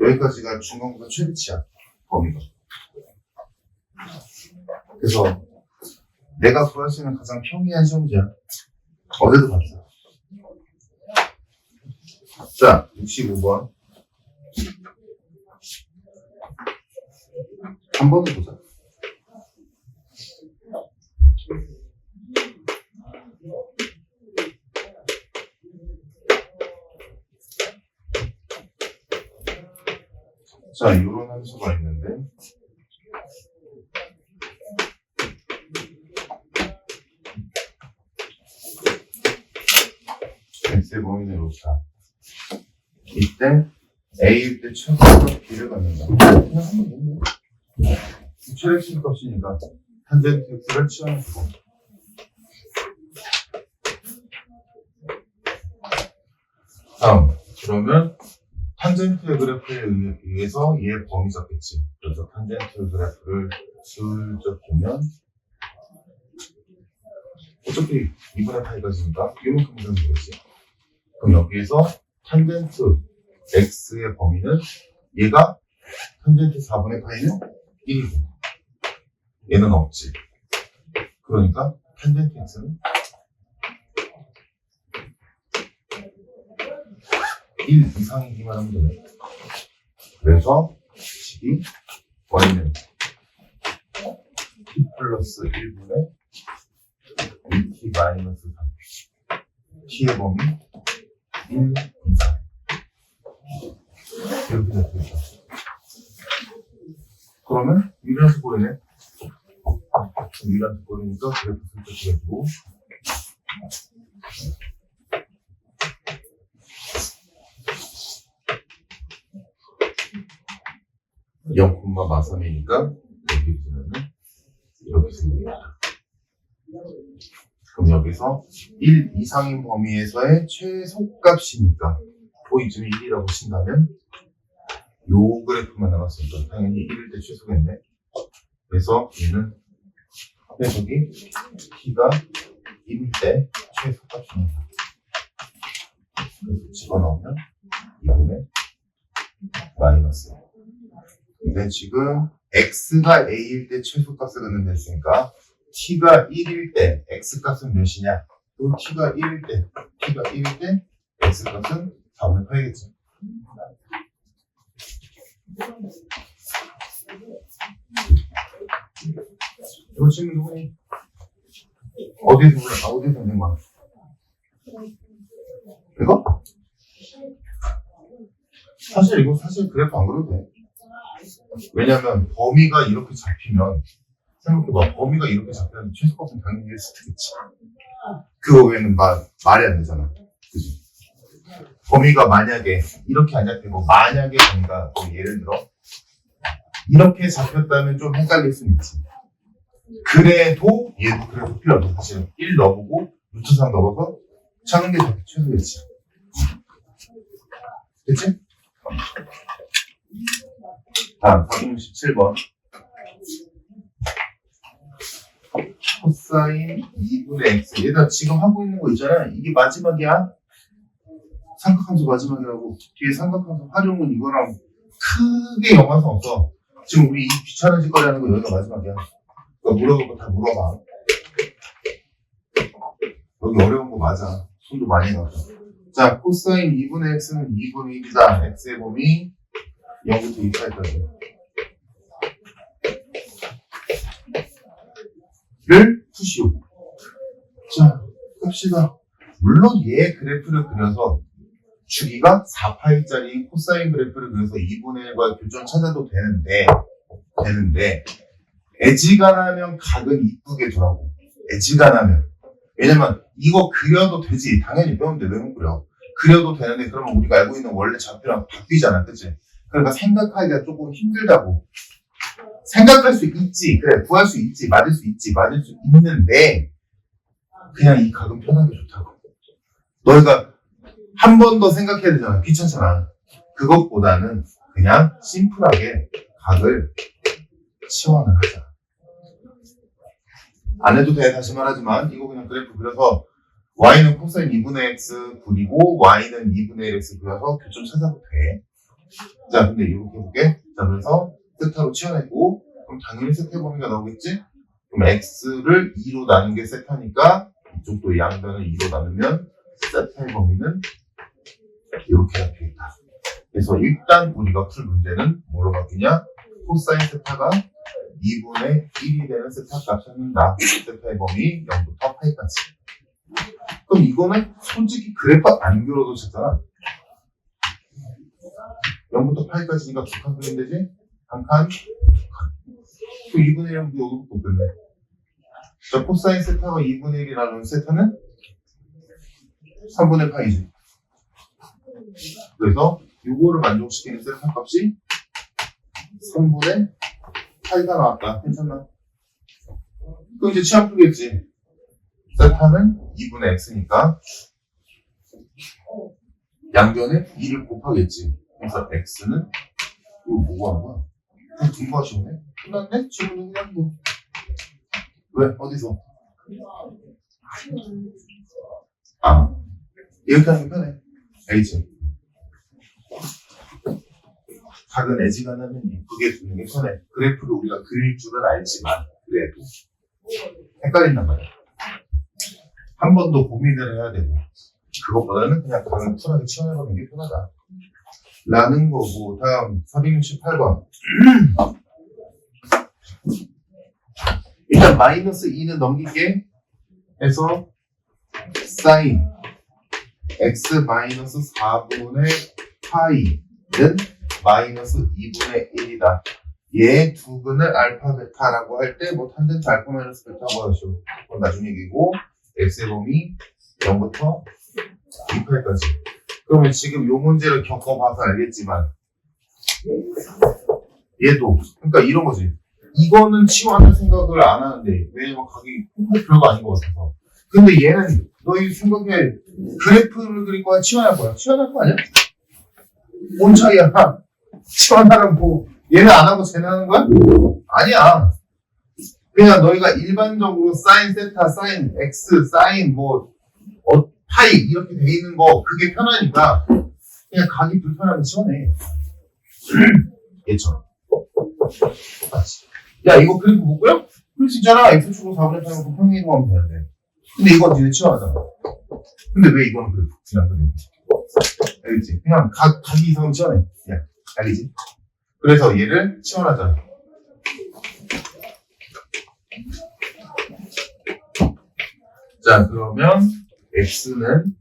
여기까지가 중간보다 최대치야, 범위가. 그래서 내가 구할 수 있는 가장 평이한 시험지야. 어제도 봤어. 자, 65번. 한 번 더 보자. 자, 이런 함수가 있는데 x의 범위는 이렇다. 이때 a일 때 최소값 b를 갖는다. 그냥 하면 되네. 최대치 값이니까 탄젠트 x를 치환해주고 다음 그러면 탄젠트의 그래프에 의해서 얘의 범위 잡겠지. 그래서 탄젠트 그래프를 슬쩍 보면 어차피 2분의 파이까지니까 이만큼 되면 되겠지. 그럼 여기에서 탄젠트 x의 범위는 얘가 탄젠트 4분의 파이는 1이고 얘는 없지. 그러니까 탄젠트 x는 1 이상이기만 하면 되네. 그래서 식이 y는 t 플러스 1분의 2t 마이너스 3 t의 범위 1 이상 이렇게 됐습니다. 그러면 유리한수 꼴이네. 유리한수 꼴이니까 그래프 슬쩍 해주고 0, 마삼이니까 여기 보면은 이렇게 생깁니다. 그럼 여기서 1 이상인 범위에서의 최소값이니까 보이점이 1이라고 친다면 요 그래프만 남았으니까 당연히 1일 때 최소겠네. 그래서 얘는 해석이 t가 1일 때 최소값입니다. 그래서 집어넣으면 2분의 마이너스. 근데 지금 x가 a일 때 최소값을 갖는다 했으니까 t가 1일 때 x값은 몇이냐? 또 t가 1일 때 x값은 4분의 8이겠지. 이거 질문 누구니? 어디에서 낸 거야? 이거? 사실 그래프 안 그려도 돼. 왜냐면 범위가 이렇게 잡히면 생각해봐. 범위가 이렇게 잡히면 최소값은 당연히 1스트겠지. 그거 외에는 말이 안 되잖아. 그치? 범위가 만약에 이렇게 안 잡히고 만약에 범위가 예를 들어 이렇게 잡혔다면 좀 헷갈릴 수는 있지. 그래도 얘도 그래도 필요 없어. 사실은 1 넣어보고 루트 3 넣어서 찾는 게 최소겠지. 됐지? 다음 467번 코사인 2분의 x. 얘들아 지금 하고 있는 거 있잖아. 이게 마지막이야. 삼각함수 마지막이라고. 뒤에 삼각함수 활용은 이거랑 크게 연관성 없어. 지금 우리 이 귀찮은 짓거리 하는 거 여기가 마지막이야. 그러니까 물어볼 거 다 물어봐. 여기 어려운 거 맞아. 손도 많이 나가. 자, 코사인 2분의 x는 2분의 1이다. x의 범위 0부터 2까지 를 푸시오. 자, 봅시다. 물론 얘 그래프를 그려서 주기가 4파이짜리 코사인 그래프를 그려서 2분의 1과 교점 찾아도 되는데 애지간하면 각은 이쁘게 두라고. 애지간하면. 왜냐면 이거 그려도 되지. 당연히 배우는데 왜 못 그려? 그려도 되는데 그러면 우리가 알고 있는 원래 좌표랑 바뀌잖아. 그치? 그러니까 생각하기가 조금 힘들다고. 생각할 수 있지. 그래, 구할 수 있지. 맞을 수 있는데 그냥 이 각은 편하게 좋다고. 너희가 한 번 더 생각해야 되잖아. 귀찮잖아. 그것보다는 그냥 심플하게 각을 치환을 하자. 안 해도 돼. 다시 말하지만 이거 그냥 그래프 그려서 y는 코사인 2분의 x 그리고 y는 2분의 1x 그려서 교점 찾아도 돼. 자, 근데 이렇게 해볼게. 자, 그래서 세타로 치워내고, 그럼 당연히 세타의 범위가 나오겠지? 그럼 x를 2로 나눈 게 세타니까, 이쪽도 양변을 2로 나누면, 세타의 범위는 이렇게 잡히겠다. 그래서 일단 우리가 풀 문제는 뭐로 바뀌냐? 코사인 세타가 2분의 1이 되는 세타 값 찾는다. 세타의 범위 0부터 파이까지. 그럼 이거는 솔직히 그래프 안 그려도 됐잖아. 0부터 파이까지니까 두 칸 그리면 되지? 한 칸, 두 칸. 그 2분의 1하면 여기부터 없겠네. 자, 코사인 세타가 2분의 1이라는 세타는 3분의 파이지. 그래서 요거를 만족시키는 세타 값이 3분의 파이가 나왔다. 괜찮나? 그럼 이제 취향 풀겠지. 세타는 2분의 x니까 양변에 2를 곱하겠지. 그래서 x는 이거 뭐고 한 거야? 그냥 분모가 쉬우네? 끝났네? 지금은 그냥 뭐. 왜? 어디서? 아, 이렇게 하는 게 편해. 알겠지? 각은 애지간하면 이쁘게 두는 게 편해. 그래프를 우리가 그릴 줄은 알지만 그래도 헷갈린단 말이야. 한 번 더 고민을 해야 되고 그것보다는 그냥 각을 쿨하게 치워내버리는 게 편하다. 라는 거고. 다음 468번. 일단 마이너스 2는 넘기게 해서 사인 x 마이너스 4분의 파이는 마이너스 2분의 1이다. 얘 두 근을 알파 베타라고 할 때 뭐 탄젠트 알파 마이너스 베타라고 하죠. 그건 나중 얘기고 x의 범위 0부터 2파이까지. 그러면 지금 요 문제를 겪어봐서 알겠지만 얘도 그러니까 이런 거지. 이거는 치워할 생각을 안 하는데 왜냐면 각이 별거 아닌 것 같아서. 근데 얘는 너희 생각에 그래프를 그릴 거야? 치워낼 거야? 치워낼 거 아니야? 뭔 차이야? 치워나랑 뭐 얘는 안 하고 쟤는 하는 거야? 아니야. 그냥 너희가 일반적으로 사인 세타, 사인 x, 사인 뭐 파이 이렇게 돼 있는 거 그게 편하니까 그냥 각이 불편하면 치워내. 얘처럼. 야 이거 그래프 못 그려? 그럴 수 있잖아. x축으로 4분의 8로 평행 이동하면 되는데. 근데 이건 니네 치워하잖아. 근데 왜 이거는 그래? 그냥 그래. 알겠지? 그냥 각이 이상은 치워내. 그냥 알겠지? 그래서 얘를 치워하자. 자 그러면 x는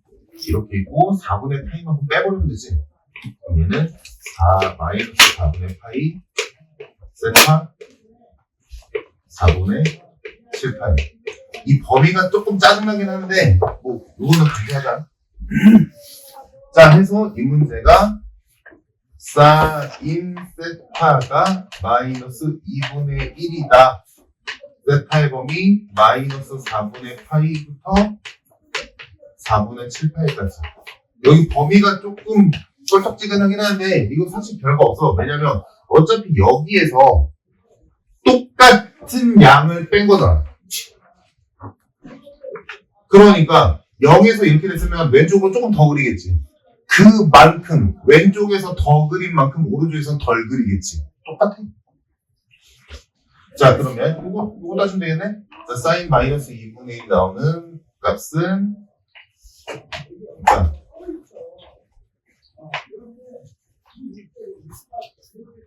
이렇게 있고 4분의 파이만큼 빼버리면 되지. 그럼 얘는 4 마이너스 4분의 파이 세타 4분의 7파이. 이 범위가 조금 짜증나긴 하는데 뭐 이거는 간단하자. 자 해서 이 문제가 사인 세타가 마이너스 2분의 1이다. 세타의 범위 마이너스 4분의 파이부터 4분의 7파이까지. 여기 범위가 조금 껄쩍지근하긴 한데 이거 사실 별거 없어. 왜냐면 어차피 여기에서 똑같은 양을 뺀 거잖아. 그러니까 0에서 이렇게 됐으면 왼쪽으로 조금 더 그리겠지. 그만큼 왼쪽에서 더 그린 만큼 오른쪽에서는 덜 그리겠지. 똑같아. 자 그러면 이거 따지면 되겠네. 자 사인 마이너스 2분의 1이 나오는 값은 자,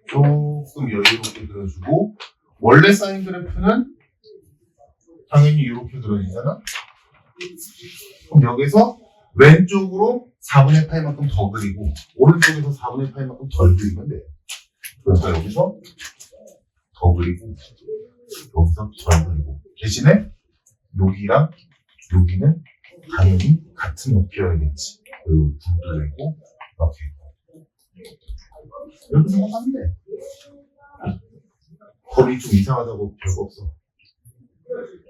조금 여유롭게 그려주고 원래 사인 그래프는 당연히 이렇게 그려지잖아. 그럼 여기서 왼쪽으로 4분의 파이만큼 더 그리고 오른쪽에서 4분의 파이만큼 덜 그리면 돼. 그러니까 여기서 더 그리고 여기서 덜 그리고 대신에 여기랑 여기는 당연히 같은 높이여야겠지. 그리고 둘도 되고 이렇게 이렇게 생각하면 돼. 거리 좀 이상하다고 별거 없어.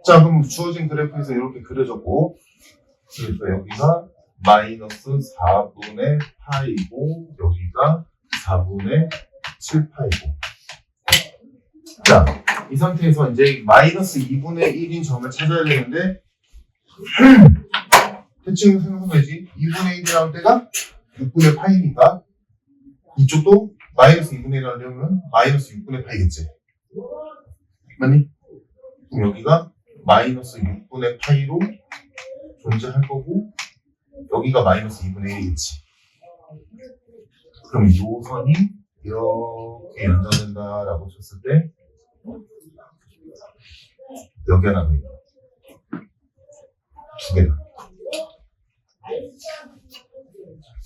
자 그럼 주어진 그래프에서 이렇게 그려졌고 그래서 여기가 마이너스 4분의 파이고 여기가 4분의 7파이고 자 이 상태에서 이제 마이너스 2분의 1인 점을 찾아야 되는데 대충 생각해야지. 2분의 1이 나올 때가 6분의 파이니까 이쪽도 마이너스 2분의 1 하려면 마이너스 6분의 파이겠지. 맞니? 그럼 여기가 마이너스 6분의 파이로 존재할 거고 여기가 마이너스 2분의 1이겠지. 그럼 이 선이 이렇게 연장된다라고 쳤을 때 여기 하나 더 있다. 두 개다.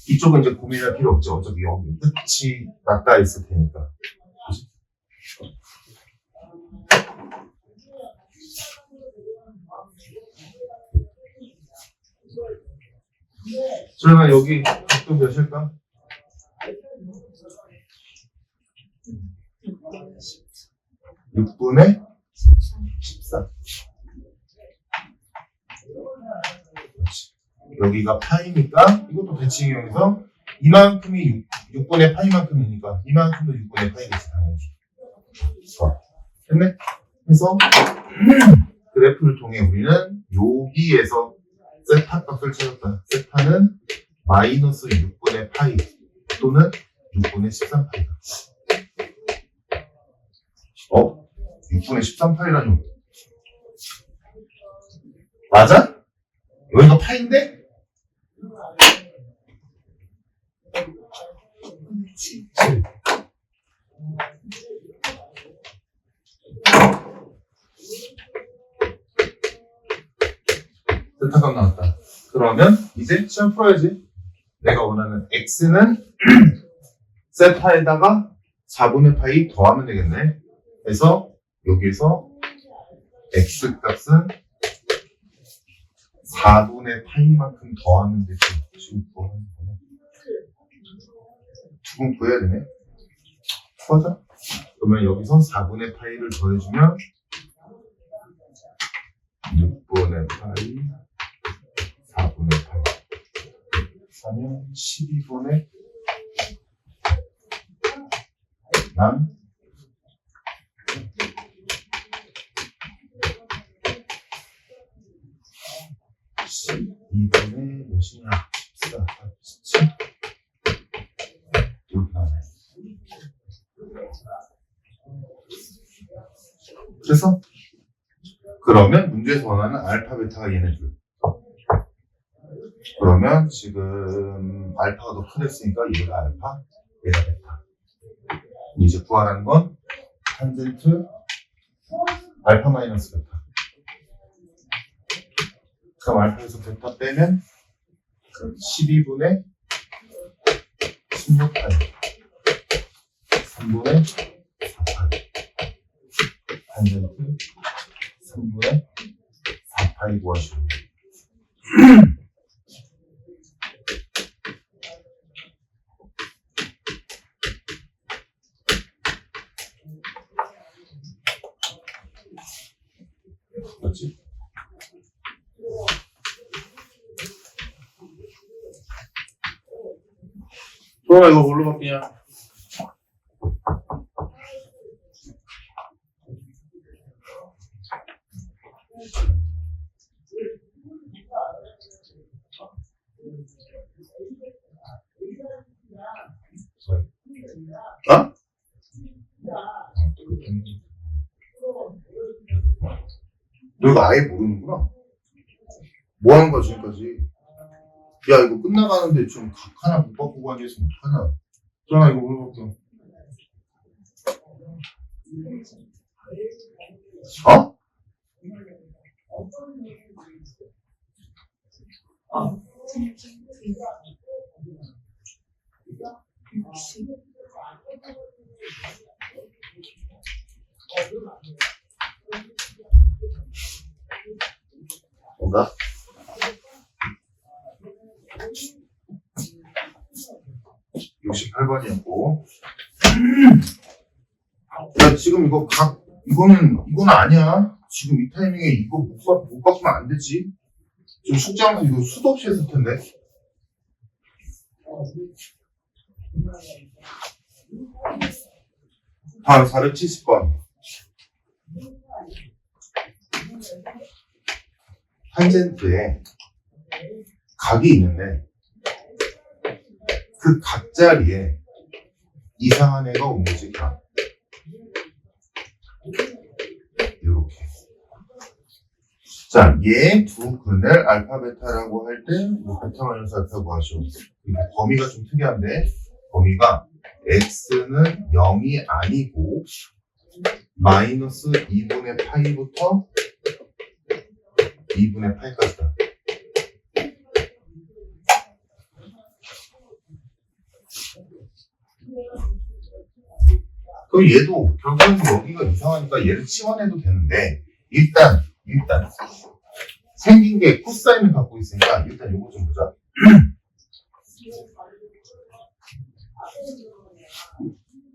이쪽은 이제 고민할 필요 없죠. 어차피 여기 끝이 낫다 있을 테니까. 그러면 여기 각도 몇일까? 6분의 14. 여기가 파이니까 이것도 대칭 이용해서 이만큼이 6분의 파이만큼이니까 이만큼도 6분의 파이겠지 당연히. 좋아. 됐네? 그래서 그래프를 통해 우리는 여기에서 세타 값을 찾았다. 세타는 마이너스 6분의 파이 또는 6분의 13파이다. 6분의 13파이라니. 맞아? 여기가 파인데? 세타값 나왔다. 그러면 이제 시험 풀어야지. 내가 원하는 x는 세타에다가 4분의 파이 더하면 되겠네. 그래서 여기에서 x 값은 4분의 파이만큼 더하면 되지. 지금 뭐 하는 거야? 두분 구해야 되네. 구하자. 그러면 여기서 4분의 파이를 더해주면 6분의 파이 4분의 파이 하면 12분의 남 12분의 몇이냐? 14, 17 이렇게 나와요. 그래서 그러면 문제에서 원하는 알파, 베타가 얘네 둘. 그러면 지금 알파가 더 크겠으니까 얘가 알파, 얘가 베타. 이제 구하라는 건 탄젠트 알파 마이너스 베타. 그럼 알파에서 베타 빼면 12분의 16파이 3분의 4파이 탄젠트 3분의 4파이 구하시고 맞지? 소아 이거 뭘로 바뀌냐? 어? 너 이거 아예 모르는구나. 뭐 하는 거야 지금까지? 야 이거 끝나가는데 좀 각 하나 못 바꾸고 앉아있으면 어떡하냐. 전화 이거 물어볼게요. 어? 뭔가? (68번이었고) 야 지금 이거 이거는 아니야. 지금 이 타이밍에 이거 못 바꾸면 안 되지. 지금 숙제하면서 이거 수도 없이 했을 텐데. 다음 470번. 탄젠트에 각이 있는데 그 각 자리에 이상한 애가 온 거지. 이렇게. 자, 얘 두 근을 알파 베타라고 할 때 베타 마이너스 알파라고 하죠. 범위가 좀 특이한데 범위가 x는 0이 아니고 마이너스 2분의 파이부터 2분의 파이까지다. 그럼 얘도 결국은 여기가 이상하니까 얘를 치환해도 되는데 일단 생긴 게 코사인을 갖고 있으니까 일단 요거 좀 보자.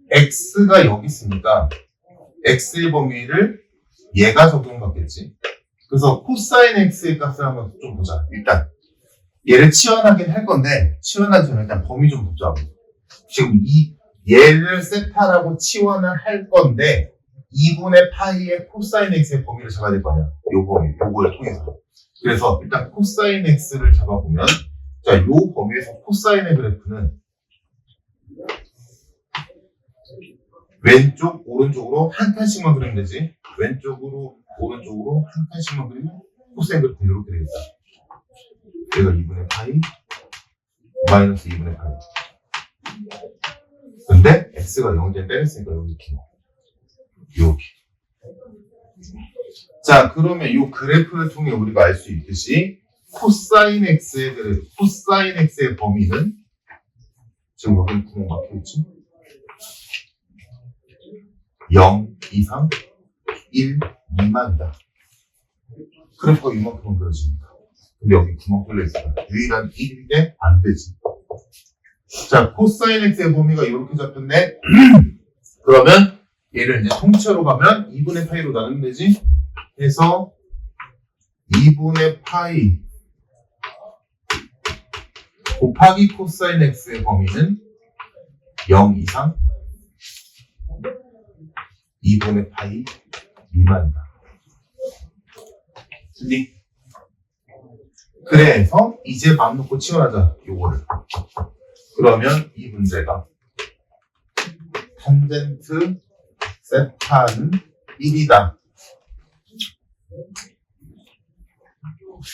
x가 여기 있으니까 x의 범위를 얘가 적용받겠지. 그래서 코사인 x의 값을 한번 좀 보자. 일단 얘를 치환하긴 할 건데 치환하기 전에 일단 범위 좀 보자. 지금 얘를 세타라고 치환을 할 건데 2분의 파이의 코사인 x의 범위를 잡아야 될 거 아니야. 요거를 통해서. 그래서 일단 코사인 x를 잡아보면 자, 요 범위에서 코사인의 그래프는 왼쪽, 오른쪽으로 한 칸씩만 그리면 되지. 왼쪽으로, 오른쪽으로 한 칸씩만 그리면 코사인 그래프는 이렇게 되겠다. 얘가 2분의 파이, 마이너스 2분의 파이. 근데 x가 0대 빼냈으니까 여기 이렇게. 자, 그러면 이 그래프를 통해 우리가 알 수 있듯이 코사인 x의 범위는 지금 여기 구멍 막혀있지? 0 이상 1 미만이다. 그래프가 이만큼은 그려지니까. 근데 여기 구멍 뚫려있어. 유일한 1인데 안 되지. 자, 코사인 x의 범위가 이렇게 잡혔네. 그러면 얘를 이제 통째로 가면 2분의 파이로 나누면 되지. 해서 2분의 파이 곱하기 코사인 x의 범위는 0 이상 2분의 파이 미만이다. 틀리? 그래서 이제 마음 놓고 치환하자. 요거를. 그러면 이 문제가 탄젠트 세타는 1이다.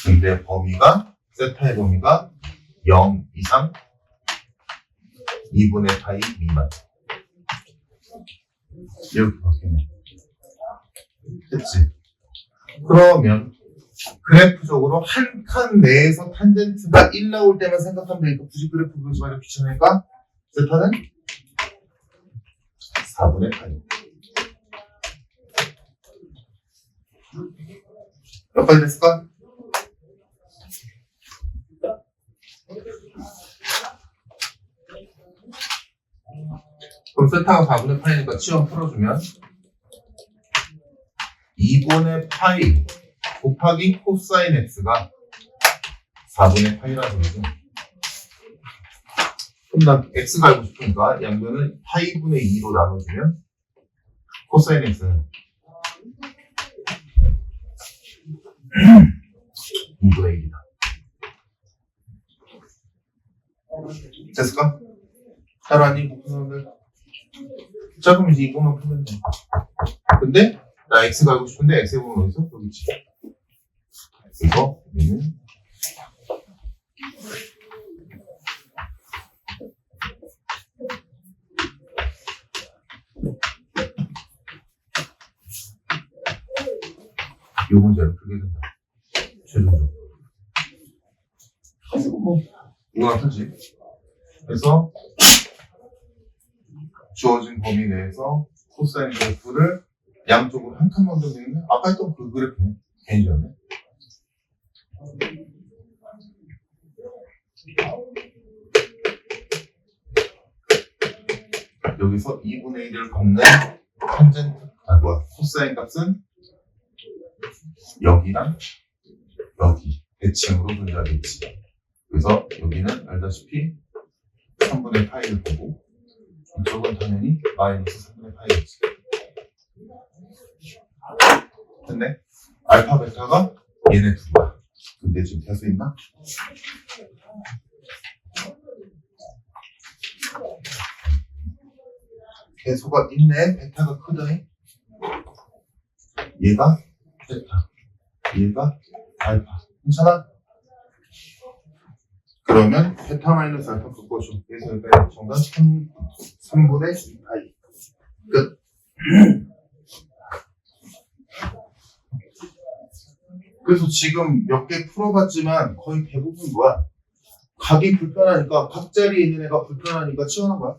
근데 세타의 범위가 0 이상 2분의 파이 미만. 이렇게 바뀌네. 됐지? 그러면 그래프적으로 한 칸 내에서 탄젠트가 1 나올 때만 생각하면 되니까 굳이 그래프 그리지 말고 귀찮으니까 세타는 4분의 파이. 몇 가지 됐을까? 그럼 세타가 4분의 파이니까 치환 풀어주면 2분의 파이 곱하기 코사인 x가 4분의 파이라는 거죠. 그럼 난 x가 알고 싶으니까 양변을 파이분의 2로 나눠주면 코사인 x는 2분의 1이다. 됐을까? 따라하니 복수들. 자, 그럼 이제 이거만 풀면 돼. 근데 나 x가 알고 싶은데 x의 범위 어디서? 여기 있지. 그래서 우리는 이 문제를 풀게 된다. 최종적으로. 그래서 뭐 이거 같은지. 그래서 주어진 범위 내에서 코사인 그래프를 양쪽으로 한 칸만 더 되는데 아까 했던 그 그래프네. 괜히 졌네. 여기서 2분의 1을 걷는 코사인 값은 여기랑 여기 대칭으로 존재하겠지. 그래서 여기는 알다시피 3분의 파이를 보고 이쪽은 당연히 마이너스 3분의 파이겠지. 됐네? 알파 베타가 얘네 둘이야. 근데 지금 될 수 있나? 계소가 있네. 베타가 크다니. 얘가 베타, 얘가 알파. 괜찮아? 그러면 베타 마이너스 알파 꺾어줘. 그래서 여기가 정답 3분의 2파이. 끝. 그래서 지금 몇 개 풀어봤지만 거의 대부분 뭐야? 각이 불편하니까, 각자리에 있는 애가 불편하니까 치환한 거야.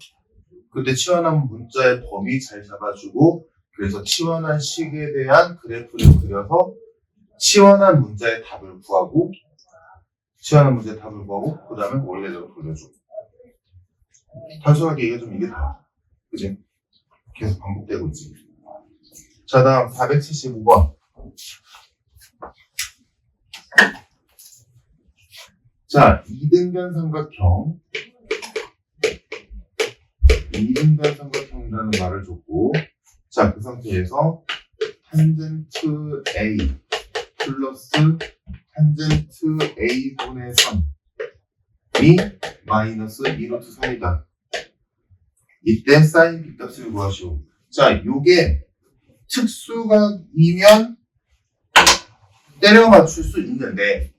근데 치환한 문자의 범위 잘 잡아주고, 그래서 치환한 식에 대한 그래프를 그려서 치환한 문자의 답을 구하고, 그 다음에 원래대로 돌려줘. 단순하게 이게 좀 이게 다. 그지? 계속 반복되고 있지. 자, 다음 475번. 자, 이등변 삼각형이라는 말을 줬고, 자, 그 상태에서 탄젠트 A 플러스 탄젠트 A분의 3이 마이너스 2루트 3이다. 이때 사인 B 값을 구하시오. 자, 요게 특수각이면 때려 맞출 수 있는데,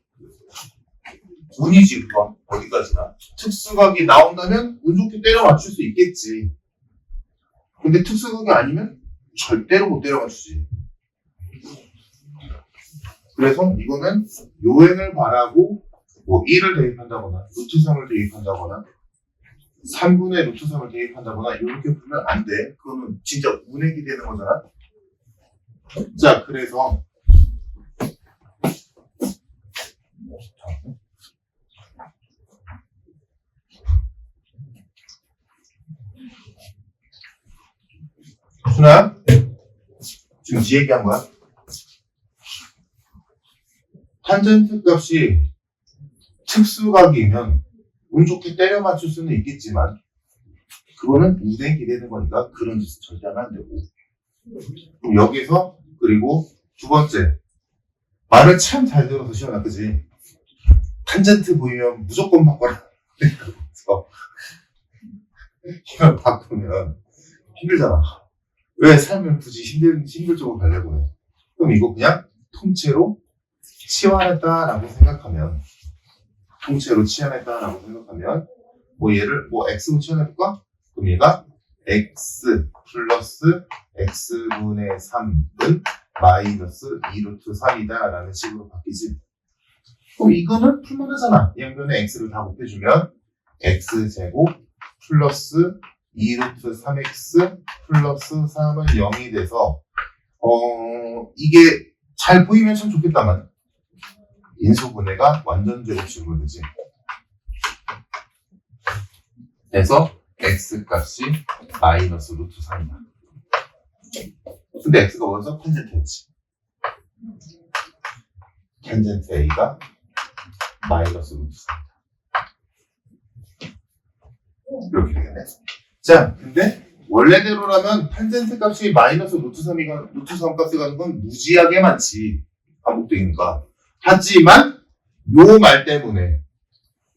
운이지, 그건. 어디까지나. 특수각이 나온다면 운 좋게 때려 맞출 수 있겠지. 근데 특수각이 아니면 절대로 못 때려 맞추지. 그래서 이거는 요행을 바라고 뭐 1을 대입한다거나 루트 3을 대입한다거나 3분의 루트 3을 대입한다거나 이렇게 보면 안 돼. 그거는 진짜 운행이 되는 거잖아. 자, 그래서 순아, 지금 지 얘기한 거야? 탄젠트 값이 특수각이면 운 좋게 때려 맞출 수는 있겠지만 그거는 운행이 되는 거니까 그런 짓은 절대 하면 안 되고. 그럼 여기서 그리고 두 번째 말을 참 잘 들어서 시원하, 그지? 탄젠트 보이면 무조건 바꿔라. 그래서 이걸 바꾸면 힘들잖아. 왜 삶을 굳이 힘들 쪽으로 가려고 해? 그럼 이거 그냥 통째로 치환했다라고 생각하면, 뭐 얘를 뭐 x로 치환해볼까? 그럼 얘가 x 플러스 x분의 3은 마이너스 2루트 3이다 라는 식으로 바뀌지. 그럼 이거는 풀만하잖아. 이 양변에 x를 다 곱해주면 x제곱 플러스 2루트 3x 플러스 3은 0이 돼서 이게 잘 보이면 참 좋겠다만 인수분해가 완전 제곱식으로 되지. 그래서 x 값이 마이너스 루트 3이다. 근데 x가 어디서? 탄젠트였지. 탄젠트 a가 마이너스 루트 3이다. 이렇게 되겠네. 자, 근데 원래대로라면 탄젠트 값이 마이너스 루트 3 값이 가는 건 무지하게 많지. 반복되니까. 하지만 요 말 때문에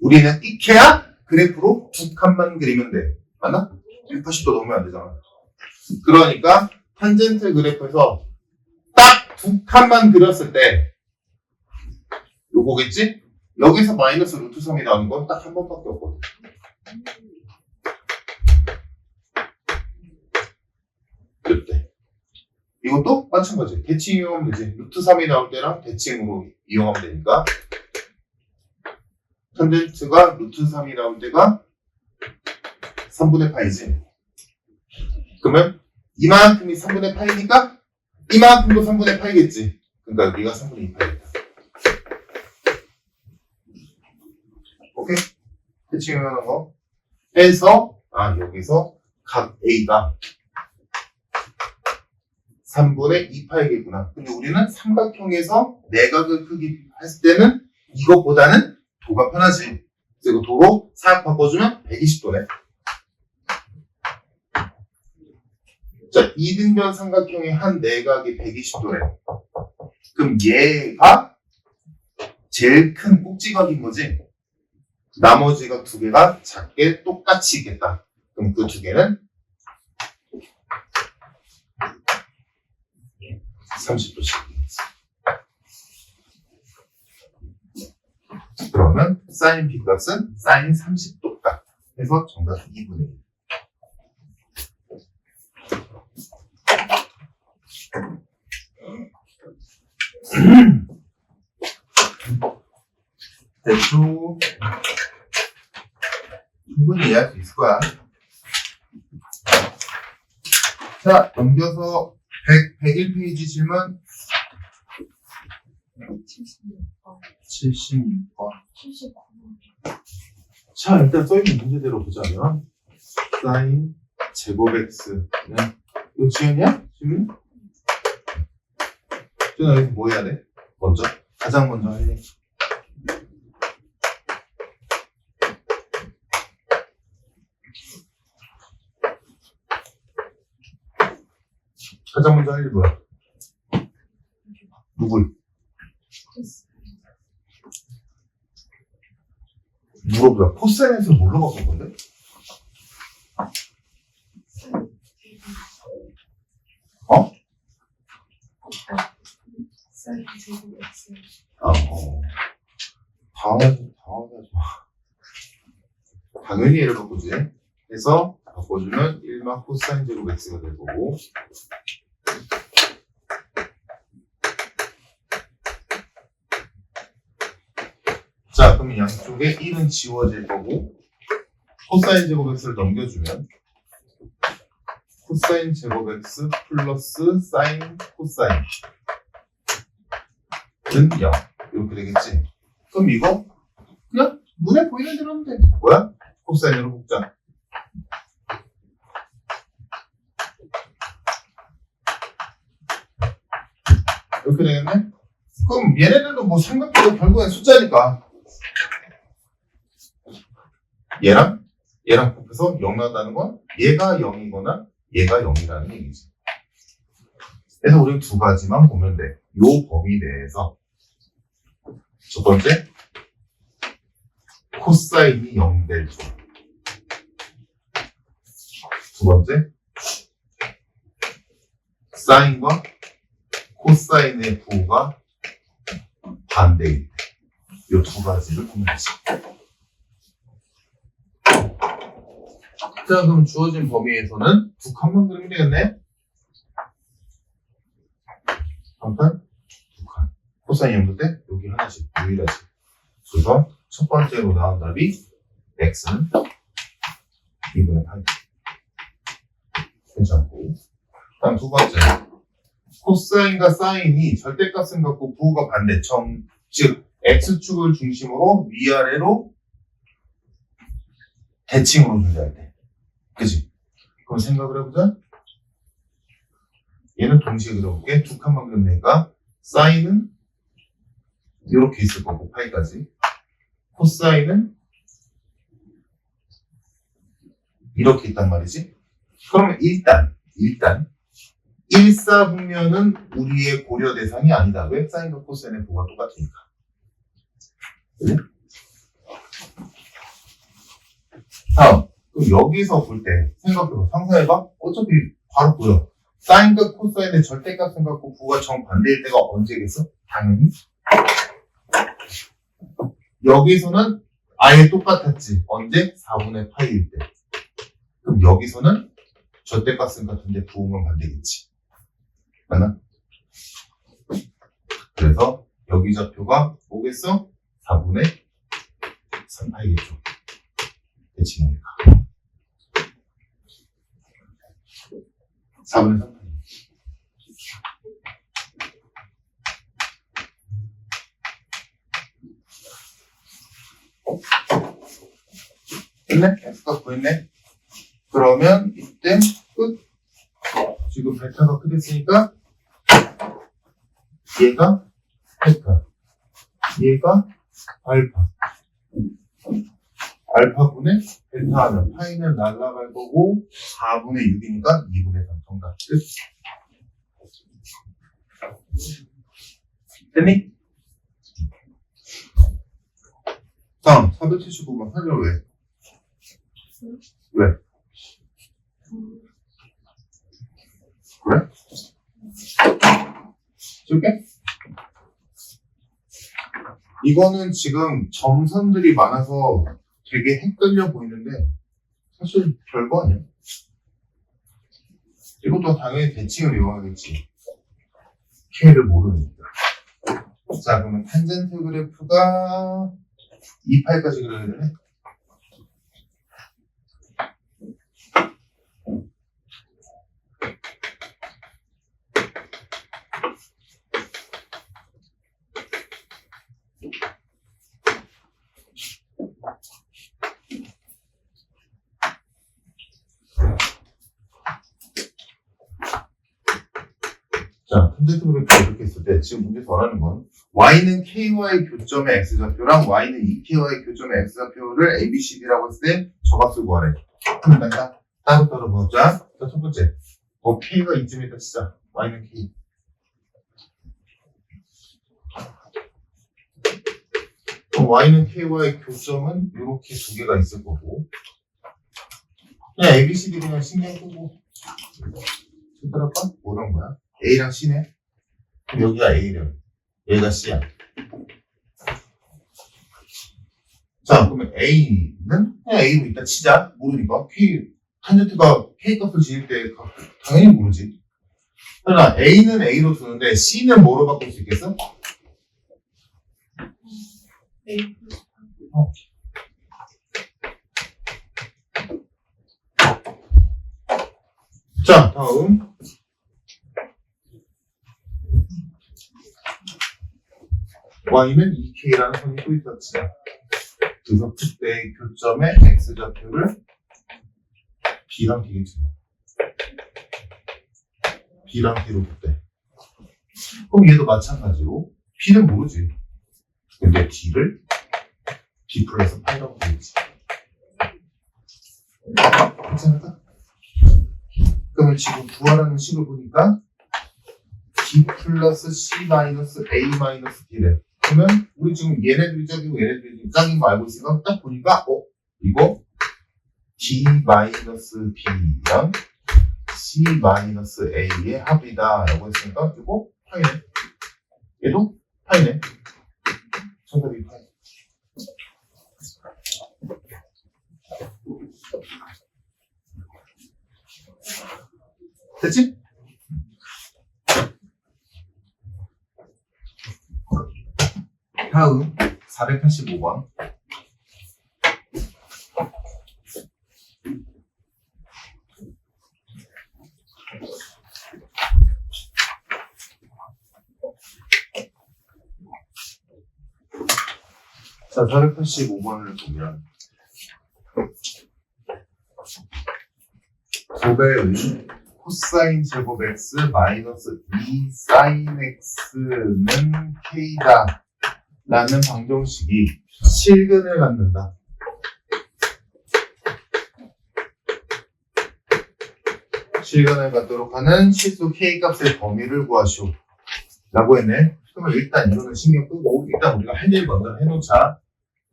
우리는 익혀야 그래프로 두 칸만 그리면 돼. 맞나? 180도 넘으면 안 되잖아. 그러니까 탄젠트 그래프에서 딱 두 칸만 그렸을 때 요거겠지? 여기서 마이너스 루트 3이 나오는 건 딱 한 번밖에 없거든. 그때 이것도 마찬가지. 대칭 이용하면 되지. 루트 3이 나올 때랑 대칭으로 이용하면 되니까 탄젠트가 루트 3이 나올 때가 3분의 파이지. 그러면 이만큼이 3분의 파이니까 이만큼도 3분의 파이겠지. 그러니까 여기가 3분의 2파이겠다. 오케이? 대칭 이용하는 거 해서 여기서 각 A가 3분의 2파이겠구나. 근데 우리는 삼각형에서 내각을 크기 했을 때는 이것보다는 도가 편하지. 그리고 도로 싹 바꿔주면 120도네. 자, 이등변 삼각형의 한 내각이 120도래. 그럼 얘가 제일 큰 꼭지각인 거지. 나머지가 두 개가 작게 똑같이 있겠다. 그럼 그 두 개는 30도씩. 그러면 사인 B 값은 사인 30도 값 해서 정답 2분의 1. 대충 충분히 이해할 수 있을 거야. 자, 넘겨서 101페이지 질문 76번. 자, 일단 써있는 문제대로 보자면 사인 제곱 x는 이거 지연이야? 지금? 지연아, 여기서 뭐 해야 돼? 먼저? 가장 먼저 할래? 가장 먼저 할 일 뭐야? 누굴? 물어보자. 코사인에서 뭘로 바꿀 건데? 어? 사인 제곱 x. 당황하지 마. 당연히 얘를 바꾸지. 해서 바꿔주면 1만 코사인 제곱 x가 될 거고. 자, 그러면 양쪽에 1은 지워질 거고, 코사인 제곱 x를 넘겨주면, 코사인 제곱 x 플러스 사인 코사인 은 0. 이렇게 되겠지? 그럼 이거 그냥 눈에 보이는 대로 하면 돼. 뭐야? 코사인으로 묶자. 이렇게 되겠네? 그럼 얘네들도 뭐 삼각형도 결국엔 숫자니까 얘랑 곱해서 0 나온다는 건 얘가 0이거나 얘가 0이라는 얘기지. 그래서 우리 두 가지만 보면 돼. 요 범위 내에서 첫 번째 코사인이 0 될 때, 두 번째 사인과 코사인의 부호가 반대일 때, 요 두 가지를 보면 되지. 자, 그럼 주어진 범위에서는 두 칸만 그리면 되겠네? 한 칸, 두 칸. 코사인 0될 때 여기 하나씩 유일하지. 그래서 첫 번째로 나온 답이 x는 2분의 8. 괜찮고. 다음 두 번째. 코사인과 사인이 절대값은 같고 부호가 반대. 즉 x축을 중심으로 위아래로 대칭으로 존재할 때. 그치? 그럼 생각을 해보자. 얘는 동시에 그려볼게. 두 칸만 그리면 되니까 사인은 이렇게 있을 거고 파이까지. 코사인은 이렇게 있단 말이지. 그러면 일단 일사분면은 우리의 고려 대상이 아니다. 왜? 사인과 코사인의 부호가 똑같으니까. 그래? 다음, 그럼 여기서 볼 때 생각해봐. 상상해봐. 어차피 바로 보여. 사인과 코사인의 절대값은 같고 부호가 정반대일 때가 언제겠어? 당연히 여기서는 아예 똑같았지. 언제? 4분의 파이일 때. 그럼 여기서는 절대값은 같은데 부호만 반대겠지. 맞나? 그래서 여기 좌표가 뭐겠어? 4분의 3파이겠죠. 대칭이니까. 4분의 3파이. 됐네? X가 보였네? 그러면 이때 끝. 지금 베타가 끝했으니까 얘가 베타, 얘가 알파. 알파분의 베타 하면 파이는 날라갈 거고 4분의 6이니까 2분의 3 정답 끝. 됐니? 다음 479번 설명 왜? 왜? 그래? 줄게. 이거는 지금 점선들이 많아서 되게 헷갈려 보이는데 사실 별거 아니야. 이것도 당연히 대칭을 이용하겠지. K를 모르니까. 자, 그러면 탄젠트 그래프가 2파이까지 그려야 되네. 자, 탄젠트 그래프 이렇게 했을 때 지금 문제 덜하는 건 y는 ky의 교점의 x좌표랑 y는 2ky의 교점의 x좌표를 ABCD라고 했을 때 저값을 구하래. 그럼 일단 따로따로 보자. 자, 첫 번째. k가 이쯤에 있다 치자. y는 k. 그럼 y는 ky의 교점은 이렇게 두 개가 있을 거고 그냥 ABCD 그냥 신경 끄고 특별할까? 뭐란 거야? A랑 C네? 그럼 여기가 A래. 얘가 C야. 자, 그러면 A는 그냥 A로 일단 치자. 모르니까. 탄젠트가 K 값을 지을 때 당연히 모르지. 그러나 A는 A로 두는데 C는 뭐로 바꿀 수 있겠어? A 자, 다음. y는 2k라는 선이 또 있었지. 그래서 그때의 교점의 x좌표를 b랑 d겠지. b랑 d로 뒀대. 그럼 얘도 마찬가지로 b는 모르지. 근데 d를 b 플러스 파이라고 되겠지. 괜찮을까? 그러면 지금 구하라는 식을 보니까 d 플러스 c 마이너스 a 마이너스 d래. 그러면 우리 지금 얘네들이 짝이고 얘네들이 지금 짝인 거 알고 있으니까 딱 보니까 이거 d 마이너스 b랑 c 마이너스 a의 합이다 라고 했으니까 이거 파이네. 얘도 파이네. 정답이 파이. 됐지? 다음 485번. 자, 485번을 보면 도배의 코사인 제곱 x 마이너스 2 사인 x는 k다 라는 방정식이 실근을 갖는다. 실근을 갖도록 하는 실수 k 값의 범위를 구하시오 라고 했네. 그러면 일단 이거는 신경 끄고 일단 우리가 할 일 먼저 해놓자.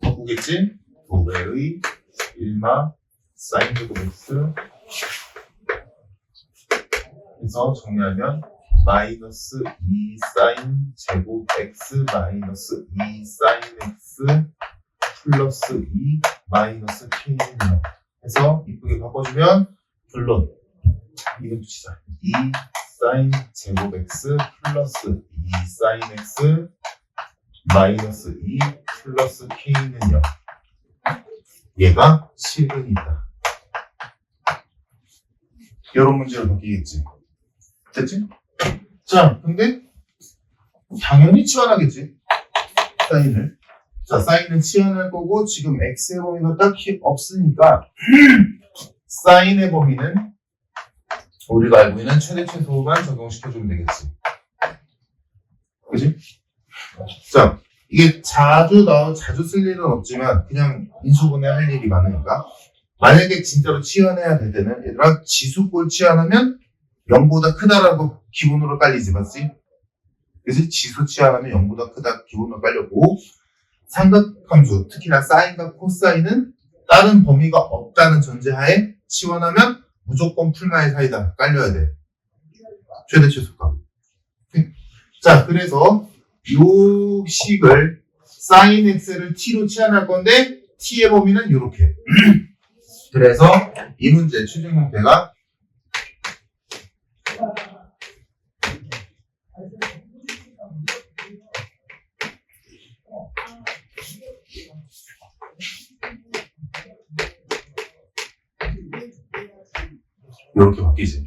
바꾸겠지? 도배의 1마 사인 제곱 x 그래서 정리하면 마이너스 2 사인 제곱 x 마이너스 2 사인 x 플러스 2 마이너스 k는요. 해서 이쁘게 바꿔주면 결론 이름 붙이자. 2 사인 제곱 x 플러스 2 사인 x 마이너스 2 플러스 k는요. 얘가 실근이다. 이런 문제로 바뀌겠지. 됐지? 자, 근데 당연히 치환하겠지. 사인을. 자, 사인은 치환할 거고 지금 x의 범위가 딱히 없으니까 사인의 범위는 우리가 알고 있는 최대 최소만 적용시켜주면 되겠지. 그지? 자, 이게 자주 쓸 일은 없지만 그냥 인수분해 할 일이 많으니까 만약에 진짜로 치환해야 될 때는 얘들아 지수꼴 치환하면 0보다 크다라고 기본으로 깔리지, 맞지? 그래서 지수 치환하면 0보다 크다 기본으로 깔렸고 삼각함수, 특히나 사인과 코사인은 다른 범위가 없다는 전제하에 치환하면 무조건 풀마의 사이다 깔려야 돼. 최대 최소값. 자, 그래서 요 식을 sin x를 t로 치환할 건데 t의 범위는 요렇게. 그래서 이 문제 최종 형태가 요렇게 바뀌지.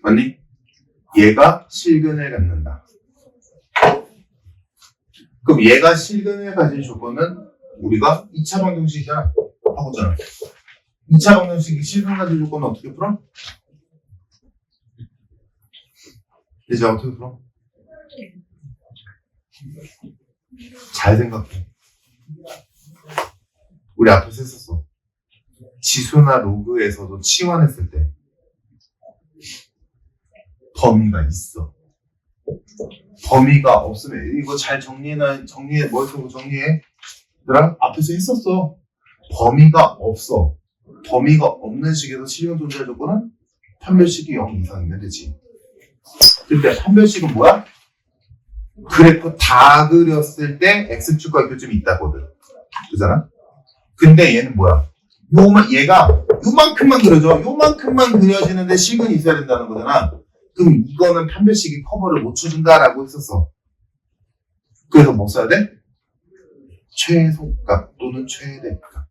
맞니? 얘가 실근을 갖는다. 그럼 얘가 실근을 가진 조건은 우리가 2차 방정식이야. 하고잖아. 2차 방정식이 실근 가진 조건은 어떻게 풀어? 이제 어떻게 풀어? 잘 생각해. 우리 앞에서 했었어. 지수나 로그에서도 치환했을 때 범위가 있어. 범위가 없으면 이거 잘 정리해 머릿속으로 정리해. 얘들아 앞에서 했었어. 범위가 없어. 범위가 없는 식에서 실현 존재 조건은 판별식이 0 이상이면 되지. 그때 판별식은 뭐야? 그래프 다 그렸을 때 x축과 교점이 있다거든. 그잖아? 근데 얘는 뭐야? 얘가 요만큼만 그려져. 요만큼만 그려지는데 식은 있어야 된다는 거잖아. 그럼 이거는 판별식이 커버를 못 쳐준다라고 했었어. 그래서 뭐 써야 돼? 최소값 또는 최대값.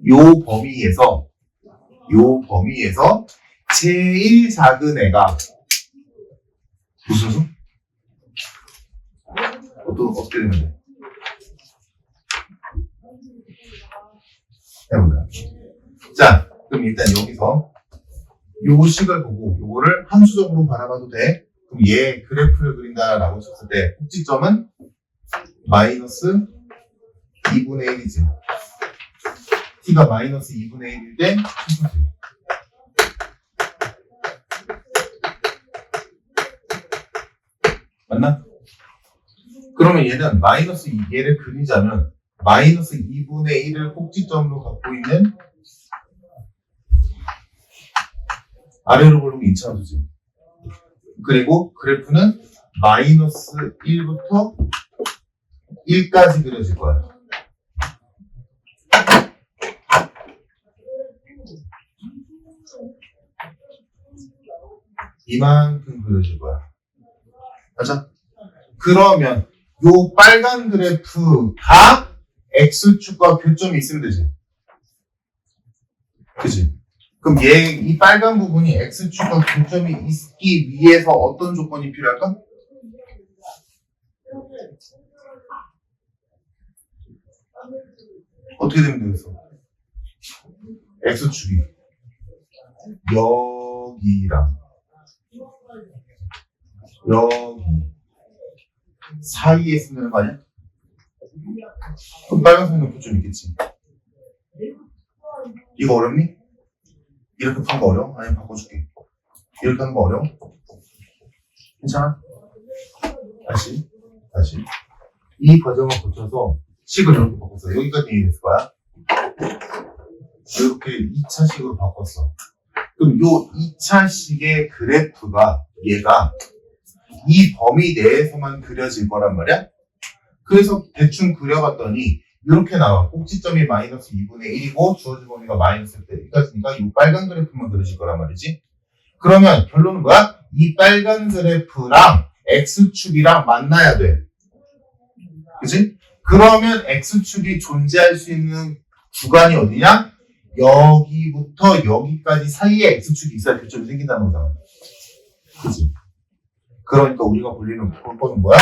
요 범위에서 제일 작은 애가 무슨 수? 어떻게 되면 돼? 해보자. 자, 그럼 일단 여기서 요 식을 보고 요거를 함수적으로 바라봐도 돼. 그럼 얘 그래프를 그린다라고 쳤을 때 꼭지점은 마이너스 2분의 1이지. t가 마이너스 2분의 1일 때 맞나? 그러면 얘는 얘를 그리자면 마이너스 2분의 1을 꼭지점으로 갖고 있는 아래로 보려면 2차 함수지. 그리고 그래프는 마이너스 1부터 1까지 그려질 거야. 이만큼 그려질 거야. 맞아? 그러면 요 빨간 그래프가 x축과 교점이 있으면 되지. 그치? 그럼 이 빨간 부분이 x축과 교점이 있기 위해서 어떤 조건이 필요할까? 어떻게 되면 되겠어? x축이 여기랑 여기 사이에 있으면 되는 거 아니야? 그럼 빨간색은 교점 있겠지. 이거 어렵니? 이렇게 푸는 거 어려워? 아니면 바꿔줄게. 이렇게 하는 거 어려워? 괜찮아? 다시. 이 과정을 거쳐서 식을 이렇게 바꿨어. 여기까지 이해됐을 거야. 이렇게 2차식으로 바꿨어. 그럼 요 2차식의 그래프가 얘가 이 범위 내에서만 그려질 거란 말이야? 그래서 대충 그려봤더니 이렇게 나와. 꼭지점이 마이너스 2분의 1이고 주어진 범위가 마이너스 1까지니까 이 빨간 그래프만 그려질 거란 말이지. 그러면 결론은 뭐야? 이 빨간 그래프랑 x축이랑 만나야 돼. 그치? 그러면 x축이 존재할 수 있는 구간이 어디냐? 여기부터 여기까지 사이에 x축이 있어야 교점이 생긴다는 거잖아. 그치? 그러니까 우리가 볼 거는 뭐야?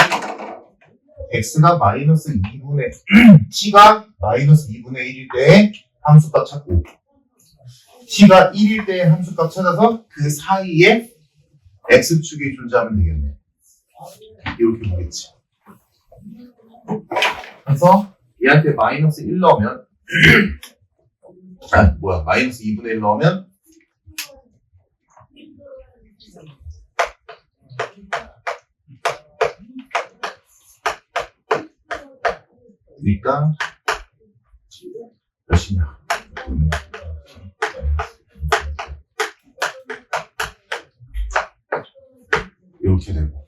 x가 마이너스 2분의 t가 마이너스 2분의 1일 때의 함수값 찾고 t가 1일 때의 함수값 찾아서 그 사이에 x축이 존재하면 되겠네. 이렇게 보겠지. 그래서 얘한테 마이너스 1 넣으면 마이너스 2분의 1 넣으면 그러니까 몇이냐? 이렇게 되고.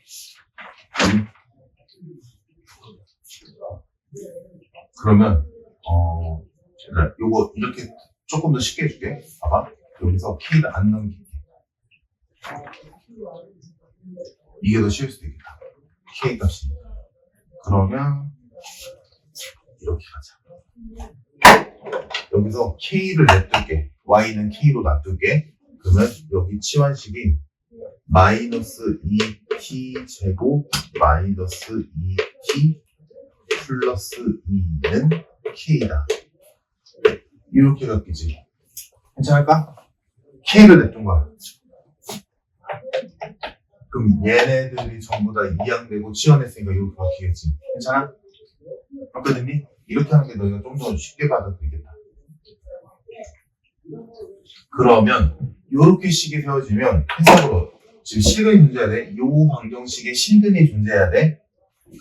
그러면 그래, 요거 이렇게 조금 더 쉽게 해줄게. 봐봐. 여기서 K를 안 넘길게. 이게 더 쉬울 수도 있겠다. K 값이. 그러면 이렇게 가자. 여기서 K를 냅둘게. Y는 K로 놔둘게. 그러면 여기 치환식이 마이너스 2t 제곱 마이너스 2t 플러스 2는 K다. 이렇게 바뀌지. 괜찮을까? K를 냅둔 거야. 그럼 얘네들이 전부 다 이항되고 치환했으니까 이렇게 바뀌겠지. 괜찮아? 바뀌었니? 이렇게 하는 게 너희가 좀 더 쉽게 받아들이겠다. 그러면 이렇게 식이 세워지면 해석으로 지금 실근이 존재해야 돼. 요 방정식에 실근이 존재해야 돼.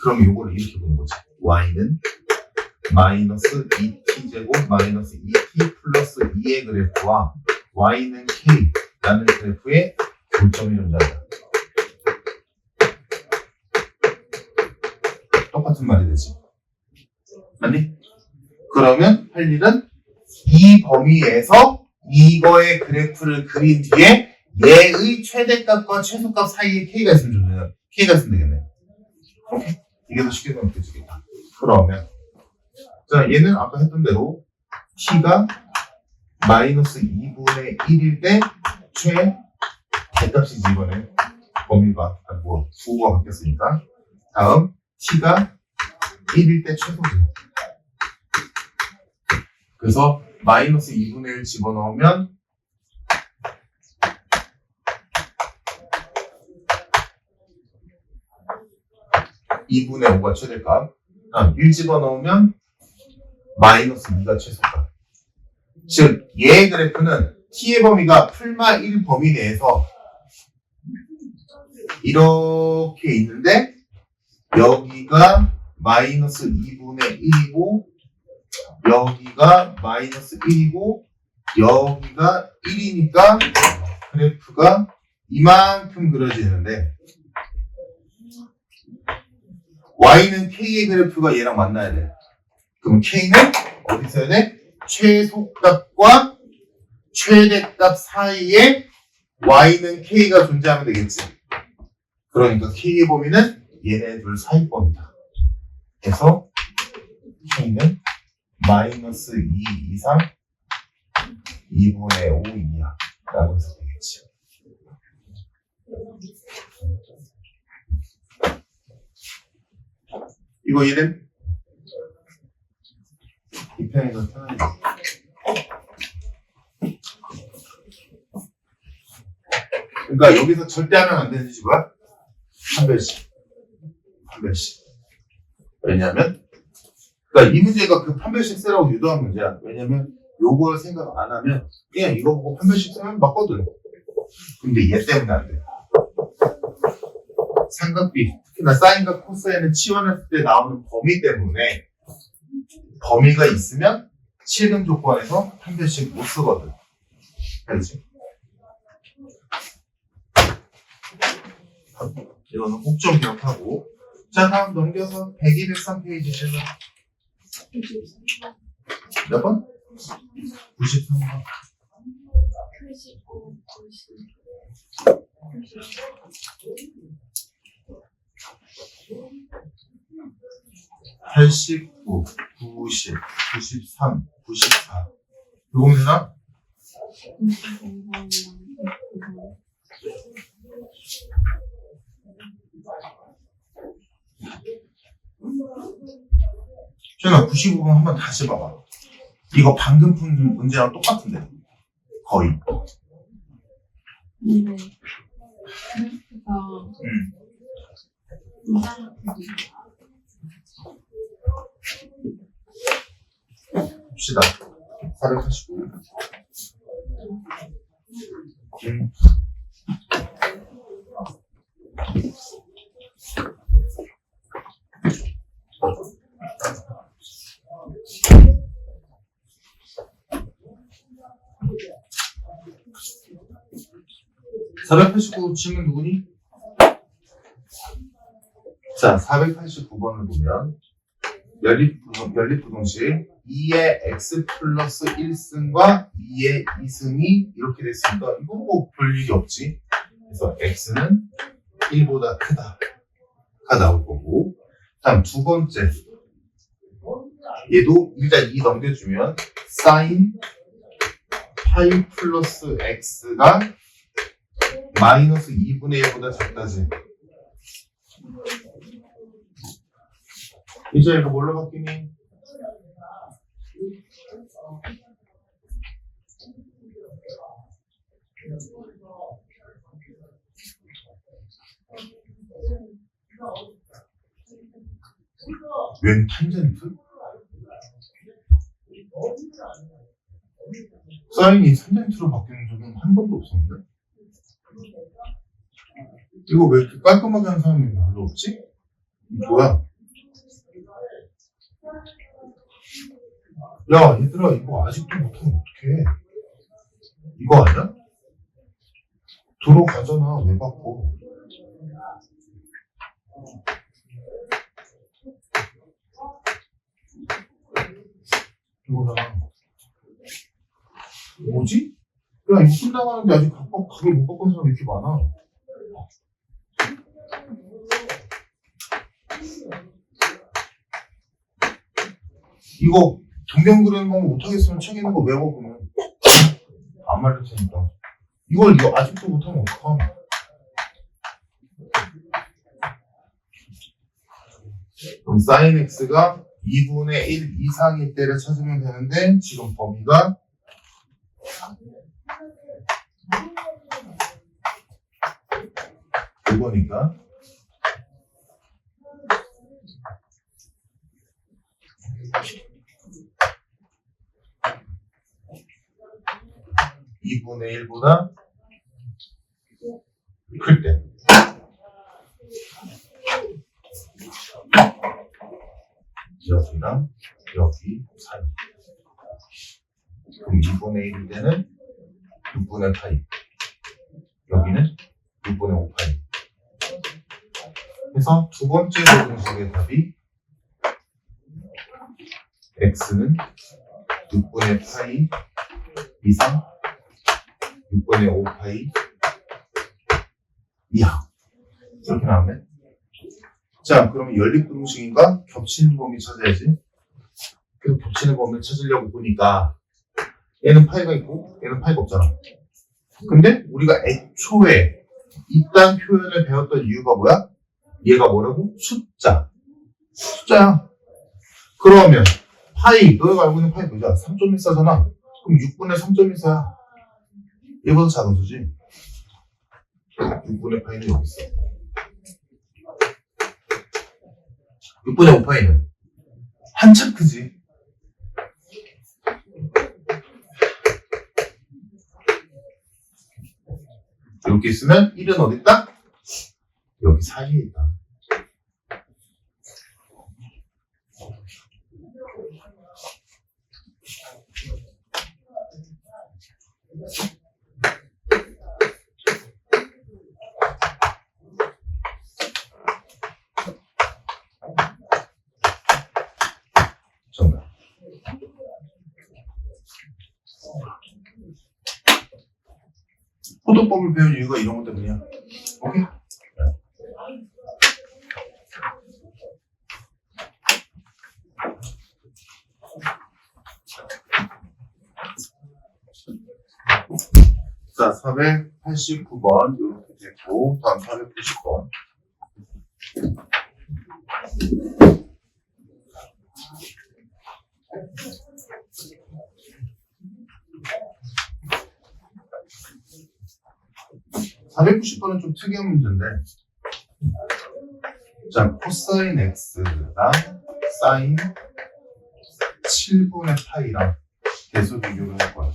그럼 요거를 이렇게 보는 거지. y는 마이너스 2t제곱 마이너스 2t 플러스 2의 그래프와 y는 k라는 그래프의 교점이 존재한다. 똑같은 말이 되지. 맞니? 그러면 할 일은 이 범위에서 이거의 그래프를 그린 뒤에 얘의 최대값과 최소값 사이에 k가 있으면 좋네요. k가 있으면 되겠네. 오케이? 이게 더 쉽게 생각해주겠다. 그러면 자 얘는 아까 했던 대로 t가 마이너스 2분의 1일 때 최대값이지 이번에 범위가 부호가 바뀌었으니까 다음 t가 1일 때 최소지. 그래서 마이너스 2분의 1 집어넣으면 (2분의 5가) 최대값. 1 집어넣으면 마이너스 2가 최소값. 즉 얘의 그래프는 t의 범위가 풀마 1 범위 내에서 이렇게 있는데 여기가 마이너스 2분의 1이고 여기가 마이너스 1이고 여기가 1이니까 그래프가 이만큼 그려지는데 y는 k의 그래프가 얘랑 만나야 돼. 그럼 k는 어디 있어야 돼? 최소값과 최대값 사이에 y는 k가 존재하면 되겠지. 그러니까 k의 범위는 얘네 둘 사이 범위다. 그래서 k는 마이너스 2 이상 2분의 5 이하 라고 해서 되겠지. 이거 이름? 이 편에서 편하게. 그러니까 여기서 절대 하면 안 되는 지 뭐야? 판별식. 왜냐면 그러니까 이 문제가 그 판별식 쓰라고 유도한 문제야. 왜냐면 요걸 생각 안 하면 그냥 이거 보고 판별식 쓰면 맞거든. 근데 얘 때문에 안 돼. 삼각비, 특히나 사인과 코사인을 치환했을 때 나오는 범위 때문에 범위가 있으면 실근 조건에서 판별식 못 쓰거든. 알지? 이거는 꼭 좀 기억하고. 자, 다음 넘겨서 102, 103페이지에서 몇 번? 93번. 89, 89, 90, 93, 94. 요거 되나? 전화 95번 한번 다시 봐봐. 이거 방금 푼 문제랑 똑같은데. 거의. 근데 그래프가 봅시다. 489. (489) 치면 누구니? 자, 489번을 보면 연립부동식 2의 x 플러스 1승과 2의 2승이 이렇게 됐으니까 이건 뭐 별 일이 없지. 그래서 x는 1보다 크다가 나올 거고, 다음 두 번째 얘도 일단 2 넘겨주면 sin 파이 플러스 x가 마이너스 2분의 1보다 작다지. 이제 이거 뭘로 바뀌니? 웬 탄젠트? 사인이 탄젠트로 바뀌는 적은 한 번도 없었는데? 이거 왜 이렇게 깔끔하게 하는 사람이 별로 없지? 뭐야? 야, 얘들아, 이거 아직도 못하면 어떡해? 이거 아니야? 들어가잖아. 왜 바꿔? 이거잖아. 뭐지? 야, 이거 끝나가는데 아직 각을 못 바꾼 사람이 이렇게 많아. 이거 동경 그리는 거 못하겠으면 책 있는 거 외워보면 안 말릴 테니까. 이걸 이거 아직도 못하면 어떡함? 그럼 sin x가 2분의 1 이상일 때를 찾으면 되는데 지금 범위가 이거니까 2분의 1보다 클 때. 여기랑 여기 사이. 그럼 2분의 1일 때는 6분의 파이. 여기는 6분의 5 파이. 그래서 두 번째 부동식의 답이 x는 6분의 파이 이상 6분의 5파이 이하. 이렇게 나오네. 자, 그러면 연립부동식인가? 겹치는 범위 찾아야지. 그래서 겹치는 범위를 찾으려고 보니까 얘는 파이가 있고 얘는 파이가 없잖아. 근데 우리가 애초에 이딴 표현을 배웠던 이유가 뭐야? 얘가 뭐라고? 숫자야. 그러면 파이, 너희가 알고 있는 파이 뭐야? 3.14잖아. 그럼 6분의 3.14야. 얘보다 작은 수지. 6분의 파이는 여기 있어. 6분의 5파이는 한참 크지. 이렇게 있으면 1은 어디 있다? 여기 사이에 있다. 정답. 포도법을 배운 이유가 이런 것 때문이야. 오케이? 자, 489번 이렇게 됐고, 다음 490번. (490번은) 좀 특이한 문제인데, 자, 코사인 x랑 사인 7분의 파이랑 계속 비교를 할 거야.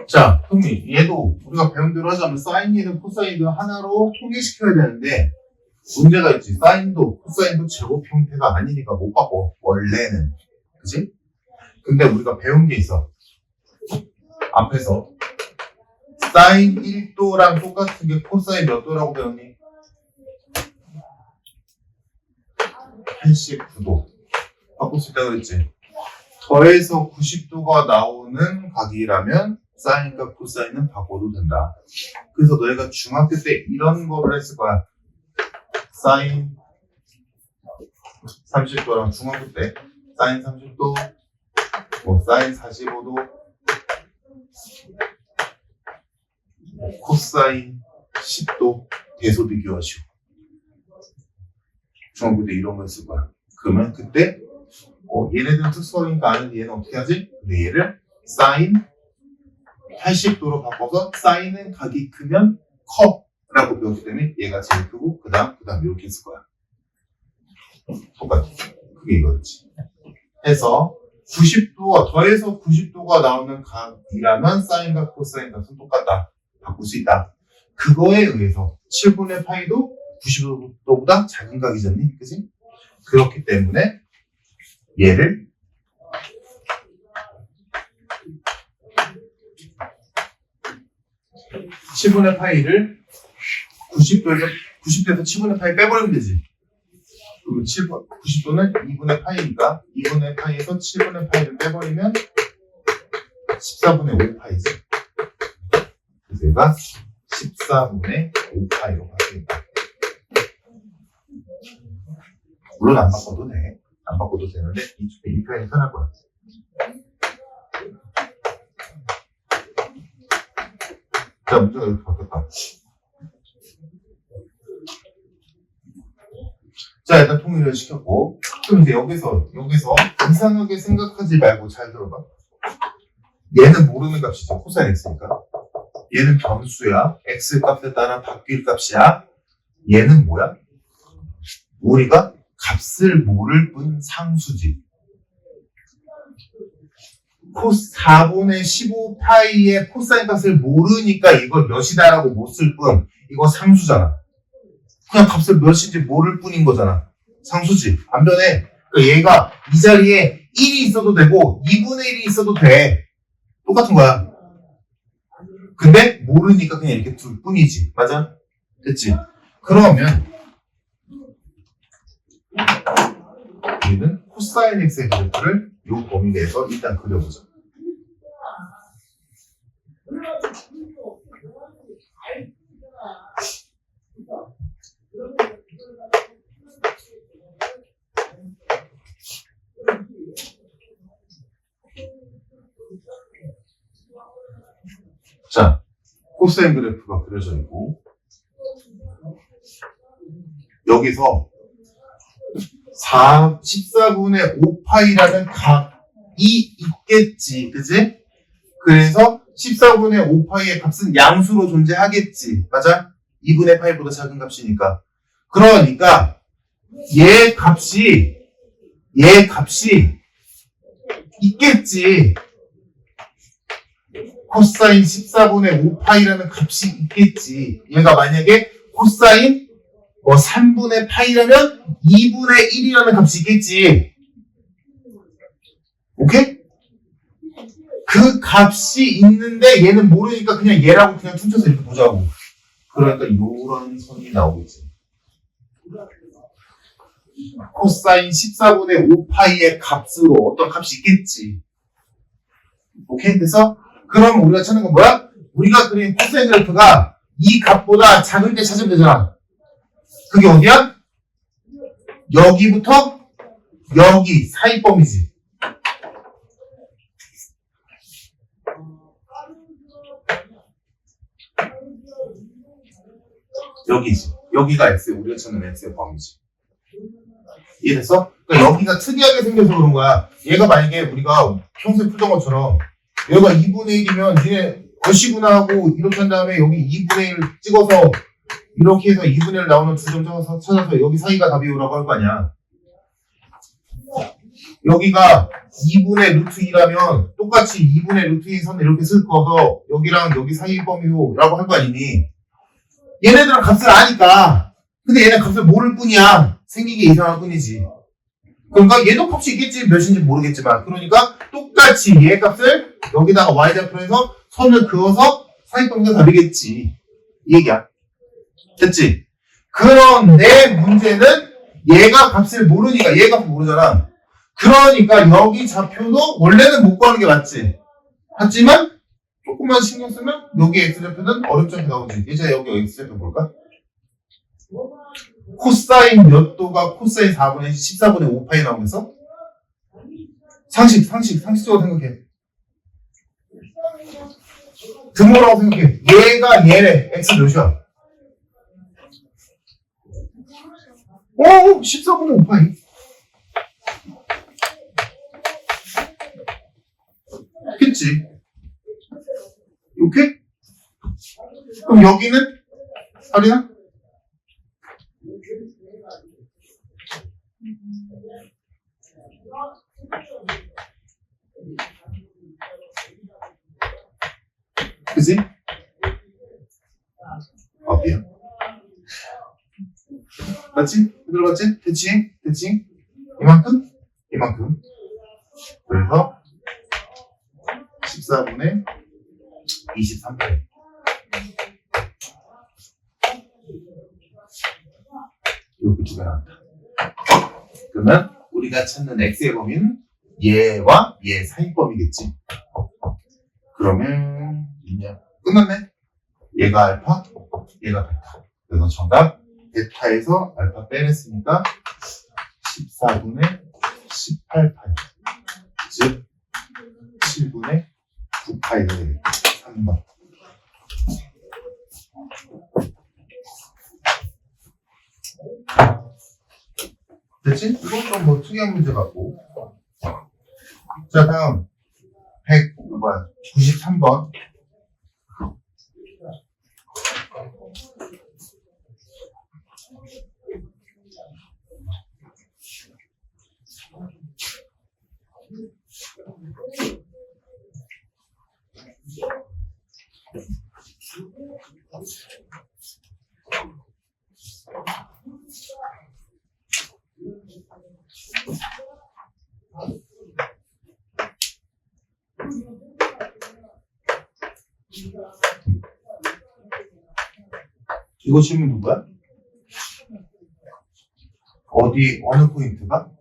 자, 형님, 얘도 우리가 배운 대로 하자면 사인이든 코사인이든 하나로 통일시켜야 되는데 문제가 있지. 사인도 코사인도 제곱 형태가 아니니까 못 바꿔. 원래는. 그치? 근데 우리가 배운 게 있어. 앞에서 사인 1도랑 똑같은 게 코사인 몇 도라고 배웠니? 89도. 바꿀 수 있다고 그랬지? 더해서 90도가 나오는 각이라면 사인과 코사인은 바꿔도 된다. 그래서 너희가 중학교 때 이런 거를 했을 거야. 사인 30도랑 중학교 때 사인 30도, 뭐 사인 45도, 코사인 10도 대소 비교하시고. 중학교 때 이런 거 했을 거야. 그러면 그때 얘네들은 특수하니까 아는데 얘는 어떻게 하지? 근데 얘를 사인 80도로 바꿔서 사인은 각이 크면 커 라고 배웠기 때문에 얘가 제일 크고 그 다음 이렇게 했을 거야. 똑같아. 그게 이거였지. 해서 90도와 더해서 90도가 나오는 각이라면 사인과 코사인 값은 똑같다. 바꿀 수 있다. 그거에 의해서 7분의 파이도 90도보다 작은 각이잖니? 그치? 그렇기 때문에 얘를 (7분의 파이를) 90도에서 7분의 파이 빼버리면 되지. 그리고 90도는 2분의 파이니까 2분의 파이에서 7분의 파이를 빼버리면 14분의 5파이지. 그래서 얘가 14분의 5파이로 바뀌겠다. 물론 안 바꿔도 돼. 안 바꿔도 되는데 이 표현이 편할 거야. 자, 문제가 이렇게 바뀌었다. 자, 일단 통일을 시켰고, 그럼 이제 여기서 이상하게 생각하지 말고 잘 들어봐. 얘는 모르는 값이죠. 코사인 x니까. 얘는 변수야. x 값에 따라 바뀔 값이야. 얘는 뭐야? 우리가 값을 모를 뿐 상수지. 4분의 15파이의 코사인 값을 모르니까 이걸 몇이다라고 못 쓸 뿐, 이거 상수잖아. 그냥 값을 몇인지 모를 뿐인 거잖아. 상수지. 안 변해. 그러니까 얘가 이 자리에 1이 있어도 되고 2분의 1이 있어도 돼. 똑같은 거야. 근데 모르니까 그냥 이렇게 둘 뿐이지. 맞아? 됐지? 그러면 우리는 코사인 x의 그래프를 이 범위 내에서 일단 그려보자. 자, 코사인 그래프가 그려져 있고 여기서 14분의 5파이라는 각이 있겠지. 그치? 그래서 14분의 5파이의 값은 양수로 존재하겠지. 맞아? 2분의 파이보다 작은 값이니까. 그러니까 얘 값이 있겠지. 코사인 14분의 5파이라는 값이 있겠지. 얘가 만약에 코사인 3분의 파이라면 2분의 1이라는 값이 있겠지. 오케이? 그 값이 있는데 얘는 모르니까 그냥 얘라고 그냥 퉁쳐서 이렇게 보자고. 그러니까 요런 선이 나오겠지. 코사인 14분의 5파이의 값으로 어떤 값이 있겠지. 오케이? 그래서 그럼 우리가 찾는 건 뭐야? 우리가 그린 코사인 그래프가 이 값보다 작을 때 찾으면 되잖아. 그게 어디야? 여기부터 여기 사이범위지. 여기지. 여기가 x, 우리가 찾는 x의 범위지. 이해됐어? 그러니까 여기가 특이하게 생겨서 그런 거야. 얘가 만약에 우리가 평소에 풀던 것처럼 얘가 2분의 1이면 얘네 것이구나 하고 이렇게 한 다음에 여기 2분의 1 찍어서 이렇게 해서 2분의 1 나오는 두 점 찾아서 여기 사이가 답이오라고 할 거 아니야. 여기가 2분의 루트 2라면 똑같이 2분의 루트 2 선을 이렇게 섞어서 여기랑 여기 사이 범위라고 할 거 아니니. 얘네들은 값을 아니까. 근데 얘네 값을 모를 뿐이야. 생기게 이상할 뿐이지. 그러니까 얘도 값이 있겠지. 몇인지 모르겠지만. 그러니까 똑같이 얘 값을 여기다가 y좌표로 해서 선을 그어서 사이동사 답이겠지. 이 얘기야. 됐지? 그런데 문제는 얘가 값을 모르니까, 얘 값을 모르잖아. 그러니까 여기 좌표도 원래는 못 구하는 게 맞지. 하지만 조금만 신경 쓰면 여기 x좌표는 어렵지 않게 나오지. 이제 여기 x좌표 볼까? 코사인 몇 도가 코사인 4분의 14분의 5파이 나오면서? 상식적으로 생각해. 등호라고 생각해. 얘가 얘래. x 몇이야? 14분의 5파이. 그치? 오케이? 그럼 여기는? 아리나? 그치? 미안. 맞지? 들어봤지? 됐지? 이만큼? 그래서 14분의 23배. 이렇게 두 개 나왔다. 그러면 우리가 찾는 x의 범위는 얘와 얘 사이 범위겠지. 그러면 이제 끝났네. 얘가 알파, 얘가 베타. 그래서 정답 베타에서 알파 빼냈으니까 14분의 18파이. 즉 7분의 9파이가 되겠다. 3번. 됐지? 이건 좀 뭐 특이한 문제 같고. 자, 다음 93번. 이거 질문 누구야? 어느 포인트가?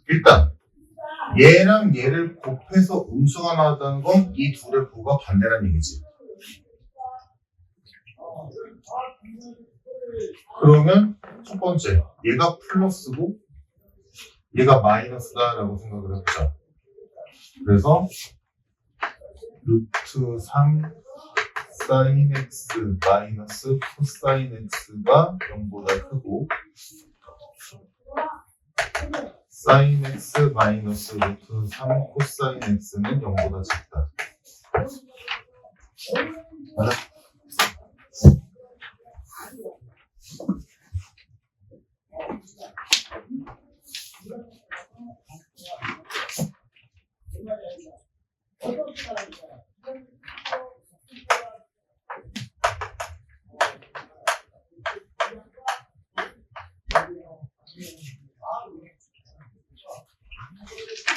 일단 얘랑 얘를 곱해서 음수가 나왔다는 건 이 둘의 부호가 반대라는 얘기지. 그러면 첫 번째, 얘가 플러스고 얘가 마이너스다라고 생각을 해보자. 그래서 루트 3 사인 x 마이너스 코사인 x가 0보다 크고 사인 x 마이너스 루트 3 코사인 x는 0보다 작다. 맞아?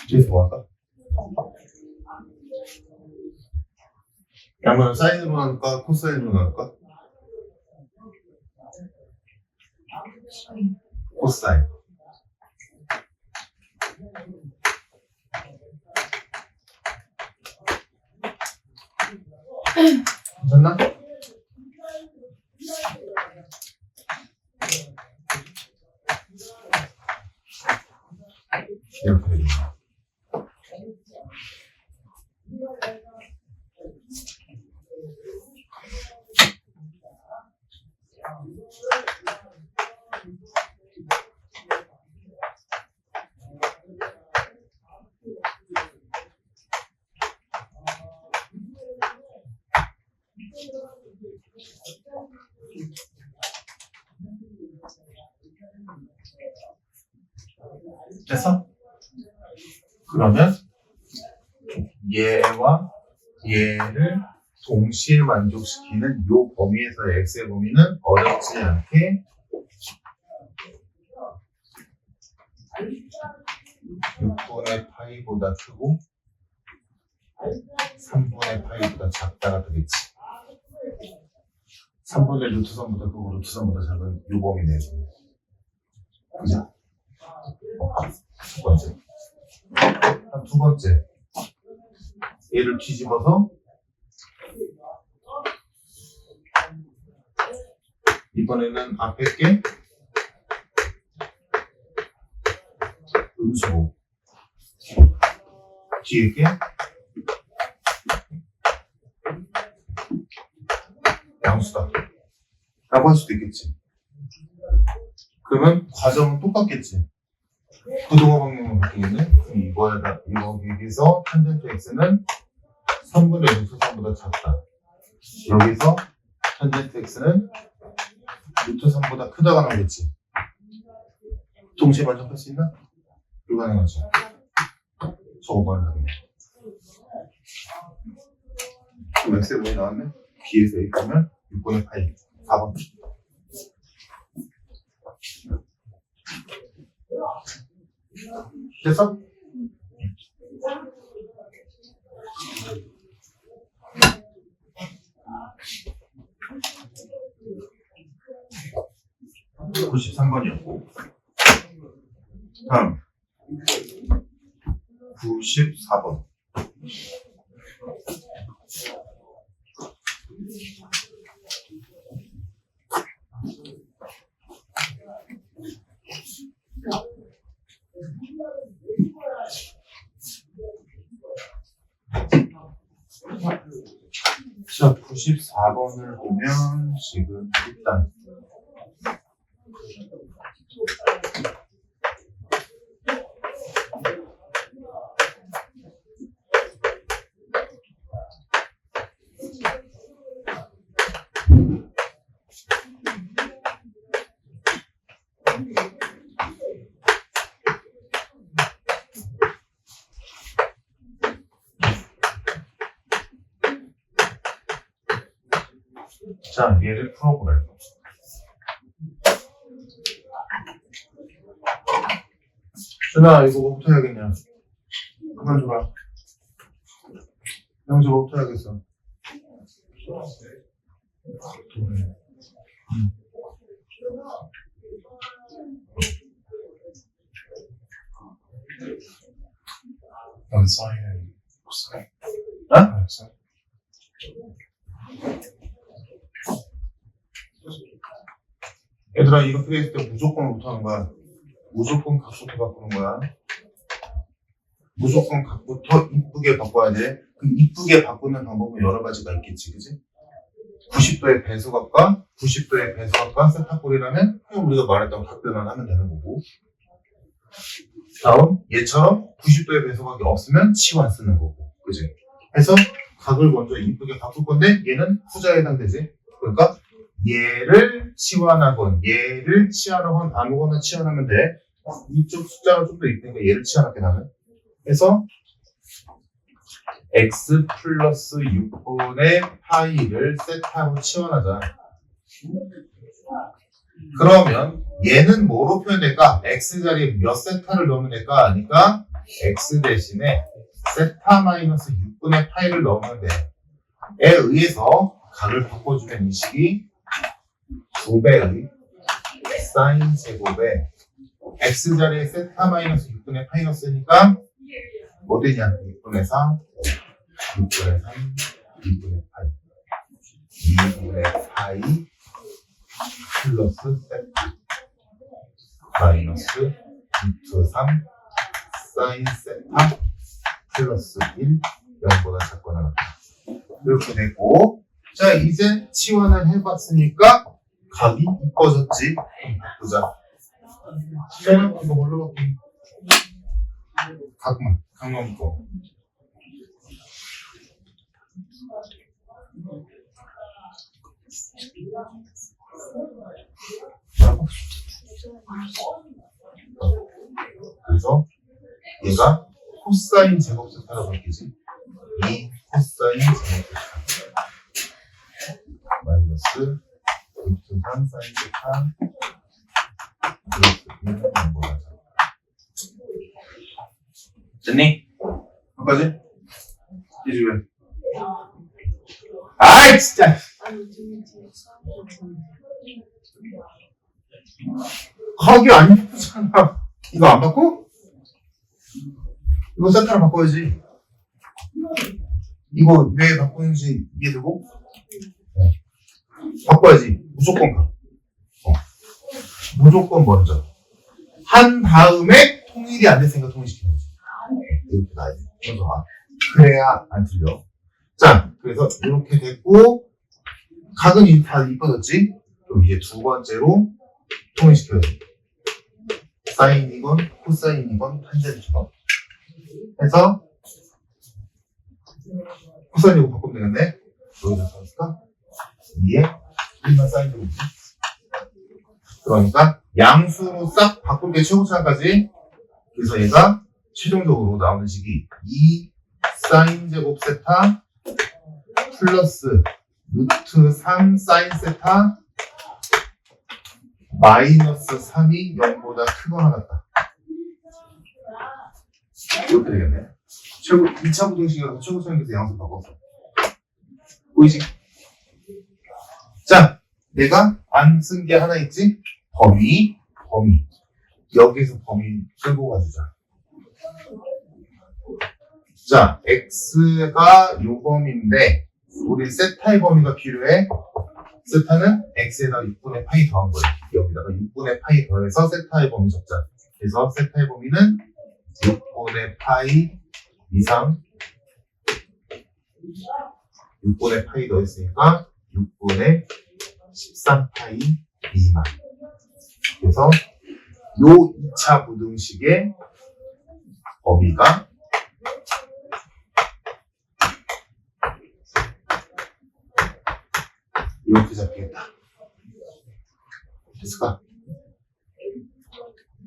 이제 뭐 할까? 양면을 사인으로 나눌까? 코사인으로 나눌까? 코사인. 괜찮나? 이렇게 되겠네. 됐어? 그러면 얘와 얘를 동시에 만족시키는 이 범위에서의 x의 범위는 어렵지 않게 6분의 파이보다 크고 3분의 파이보다 작다가 되겠지. 3분의 루트 3보다 크고 루트 3보다 작은 이 범위네요. 그죠? 첫 번째. 다음 두 번째. 얘를 뒤집어서 이번에는 앞에 게 음수고 뒤에 게 양수다 라고 할 수도 있겠지. 그러면 과정은 똑같겠지. 부동화 방향은 바뀌겠네. 여기서 탄젠트 x는 3분의 루트 3보다 작다. 여기서 탄젠트 x는 루트 3보다 크다가 나오겠지. 동시에 만족할 수 있나? 불가능하지. 저거 봐야 되겠네. 그럼 x의 뭐이 나왔네? b에서 a 보면 6분의 파이 4번. 됐어? (93번이었고) 다음 94번. 자, 94번을 보면 지금 일단 자, 얘를 풀어보래. 준아, 이거 뭐부터 해야겠냐? 그만 줘라. 영주 뭐부터 해야겠어? 난 사인은 코사인. 어? 사인. 얘들아, 이렇게 됐을 때 무조건 못하는 거야. 무조건 각부터 바꾸는 거야. 무조건 각부터 이쁘게 바꿔야 돼. 그 이쁘게 바꾸는 방법은 여러 가지가 있겠지, 그지? 90도의 배수각과 90도의 배수각과 세타꼴이라면 그냥 우리가 말했던 각변만 하면 되는 거고. 다음, 얘처럼 90도의 배수각이 없으면 치환 쓰는 거고, 그지? 해서 각을 먼저 이쁘게 바꿀 건데 얘는 후자에 해당되지. 그러니까 얘를 치환하건 얘를 치환하건 아무거나 치환하면 돼. 이쪽 숫자가 좀 더 있으니까 얘를 치환할게 나는. 그래서 x 플러스 6분의 파이를 세타로 치환하자. 그러면 얘는 뭐로 표현될까? x 자리에 몇 세타를 넣으면 될까? 그러니까 x 대신에 세타 마이너스 6분의 파이를 넣으면 돼. 에 의해서 각을 바꿔주면 이 식이 2배의 사인 제곱에 x 자리에 세타 마이너스 6분의 파이 넣었으니까 뭐 되냐? 6분의 4, 6분의 3, 2분의 파이 2분의 파이 플러스 세타 마이너스 루트 3 사인 세타 플러스 1 0보다 작거나 같다. 이렇게 되고, 자 이제 치환을 해봤으니까 각이 이뻐졌지. 보자. 시간은 이거 뭘로 바꾸니? 각만 묶어. 얘가 코사인 제곱 세타로 바뀌지. 2 코사인 제곱 세타 마이너스 루트 3 사인 세타 플러스 1은 0보다 작다. 됐니? 여기까지? 이제 왜? 아이 진짜! 거기 안 예쁘잖아. 이거 안 바꿔? 이거 세타로 바꿔야지. 이거 왜 바꾸는지 이해되고? 바꿔야지. 무조건 가. 무조건 먼저. 한 다음에 통일이 안 됐으니까 통일시키는 거지. 이렇게 놔야 돼. 그래야 안 틀려. 자, 그래서 이렇게 됐고, 각은 다 이뻐졌지? 그럼 이제 두 번째로 통일시켜야 돼. 사인이건 코사인이건 탄젠트건 해서 코사인이고 바꾸면 되겠네. 여기다 써볼까? 2에 1만 사인으로. 그러니까 양수로 싹 바꿀게 최고차까지. 그래서 얘가 최종적으로 나오는 식이 2 사인 제곱 세타 플러스 루트 3 사인 세타 마이너스 3이 0보다 크거나 같다. 이렇게 되겠네. 2차 부등식이라서 최고차에서 양수 바꿨어. 보이지? 자, 내가 안 쓴 게 하나 있지? 범위. 여기서 범위 끌고 가주자. 자, x가 요 범위인데, 우리 세타의 범위가 필요해. 세타는 x에다 6분의 파이 더한 거예요. 여기다가 6분의 파이 더해서 세타의 범위 적자. 그래서 세타의 범위는 6분의 파이 이상 6분의 파이 더했으니까 6분의 13파이 미만. 그래서 요 2차 부등식의 범위가 이렇게 잡히겠다. 됐을까?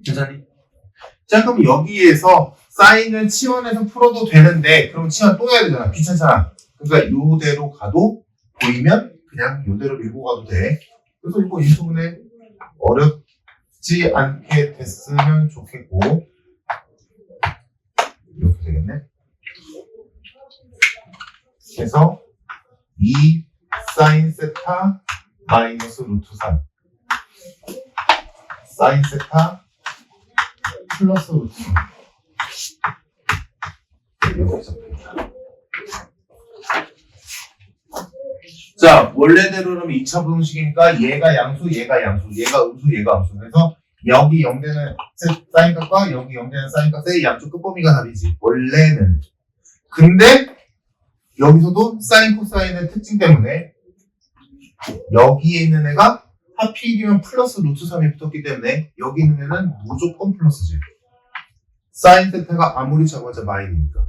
괜찮니? 자, 그럼 여기에서 사인을 치환해서 풀어도 되는데, 그럼 치환 또 해야 되잖아. 귀찮잖아. 그러니까 요대로 가도 보이면 그냥 요대로 밀고 가도 돼. 그래서 이거 인수분해 어렵지 않게 됐으면 좋겠고, 이렇게 되겠네. 그래서 2 사인 세타 마이너스 루트 3 사인 세타 플러스 루트 3 이렇게 잡힙니다. 자, 원래대로는 2차 부등식이니까 얘가 양수, 얘가 음수, 얘가 음수. 그래서 여기 0되는 사인값과 여기 0되는 사인값의 양쪽 끝범위가 답이지. 원래는. 근데 여기서도 사인 코사인의 특징 때문에 여기에 있는 애가 하필이면 플러스 루트 3이 붙었기 때문에 여기 있는 애는 무조건 플러스지. 사인 세타가 아무리 작아봤자 마이너니까.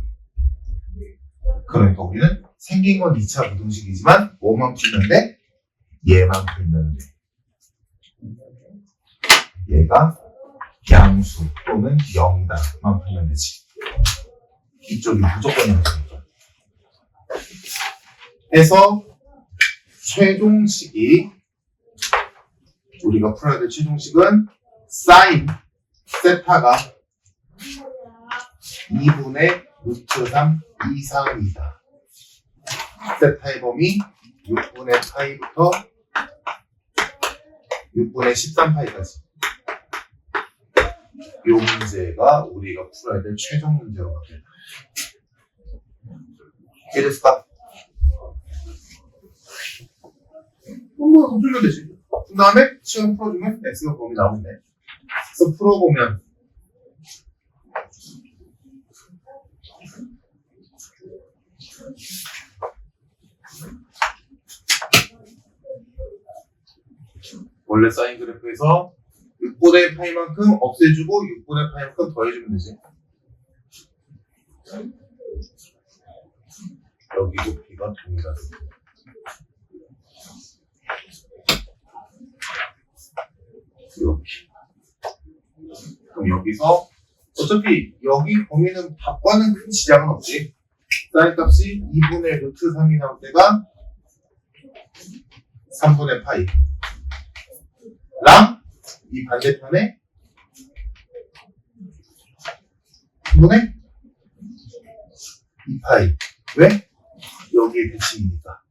그러니까 우리는 생긴 건 2차 부등식이지만 뭐만 풀면 돼? 얘만 풀면 돼. 얘가 양수 또는 0이다만 풀면 되지. 이쪽이 무조건 양수니까. 해서 최종식이 우리가 풀어야 될 최종식은 사인 세타가 2분의 루트 3 이상이다. 세타의 범위 6분의 파이부터 6분의 13파이까지. 이 문제가 우리가 풀어야 될 최종 문제로 갑니다. 이해됐을까? 뭐 풀면 되지. 그 다음에 시험 풀어주면 x가 범위 나오네. 그래서 풀어보면 원래 사인 그래프에서 6분의 파이만큼 없애주고 6분의 파이만큼 더해주면 되지. 여기 높이가 동일하다. 이렇게. 그럼 여기서 어차피 어차피 여기 범위는 답과는 큰 지장은 없지. 사인 값이 2분의 루트 3이 나올 때가 3분의 파이 랑 이 반대편에 3분의 2파이. 왜? 여기에 대칭이니까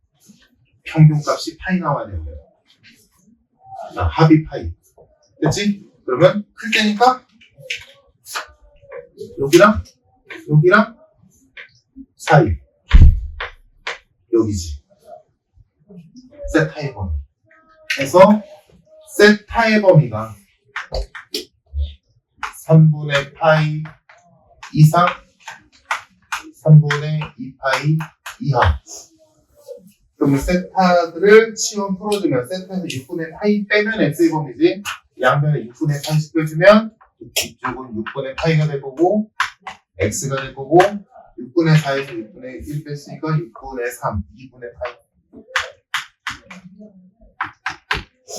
평균값이 파이 나와야 되는 거야. 합이 파이. 됐지? 그러면 클 때니까 여기랑 사이 여기지. 세타의 범위. 그래서 세타의 범위가 3분의 파이 이상 3분의 2파이 이하. 그러면 세타들을 치원 풀어주면 세타에서 6분의 파이 빼면 x의 범위지. 양변에 6분의 파이씩 빼주면 이쪽은 6분의 파이가 될 거고 x가 될 거고 6분의 4에서 6분의 1 뺐으니까 6분의 3, 2분의 파이.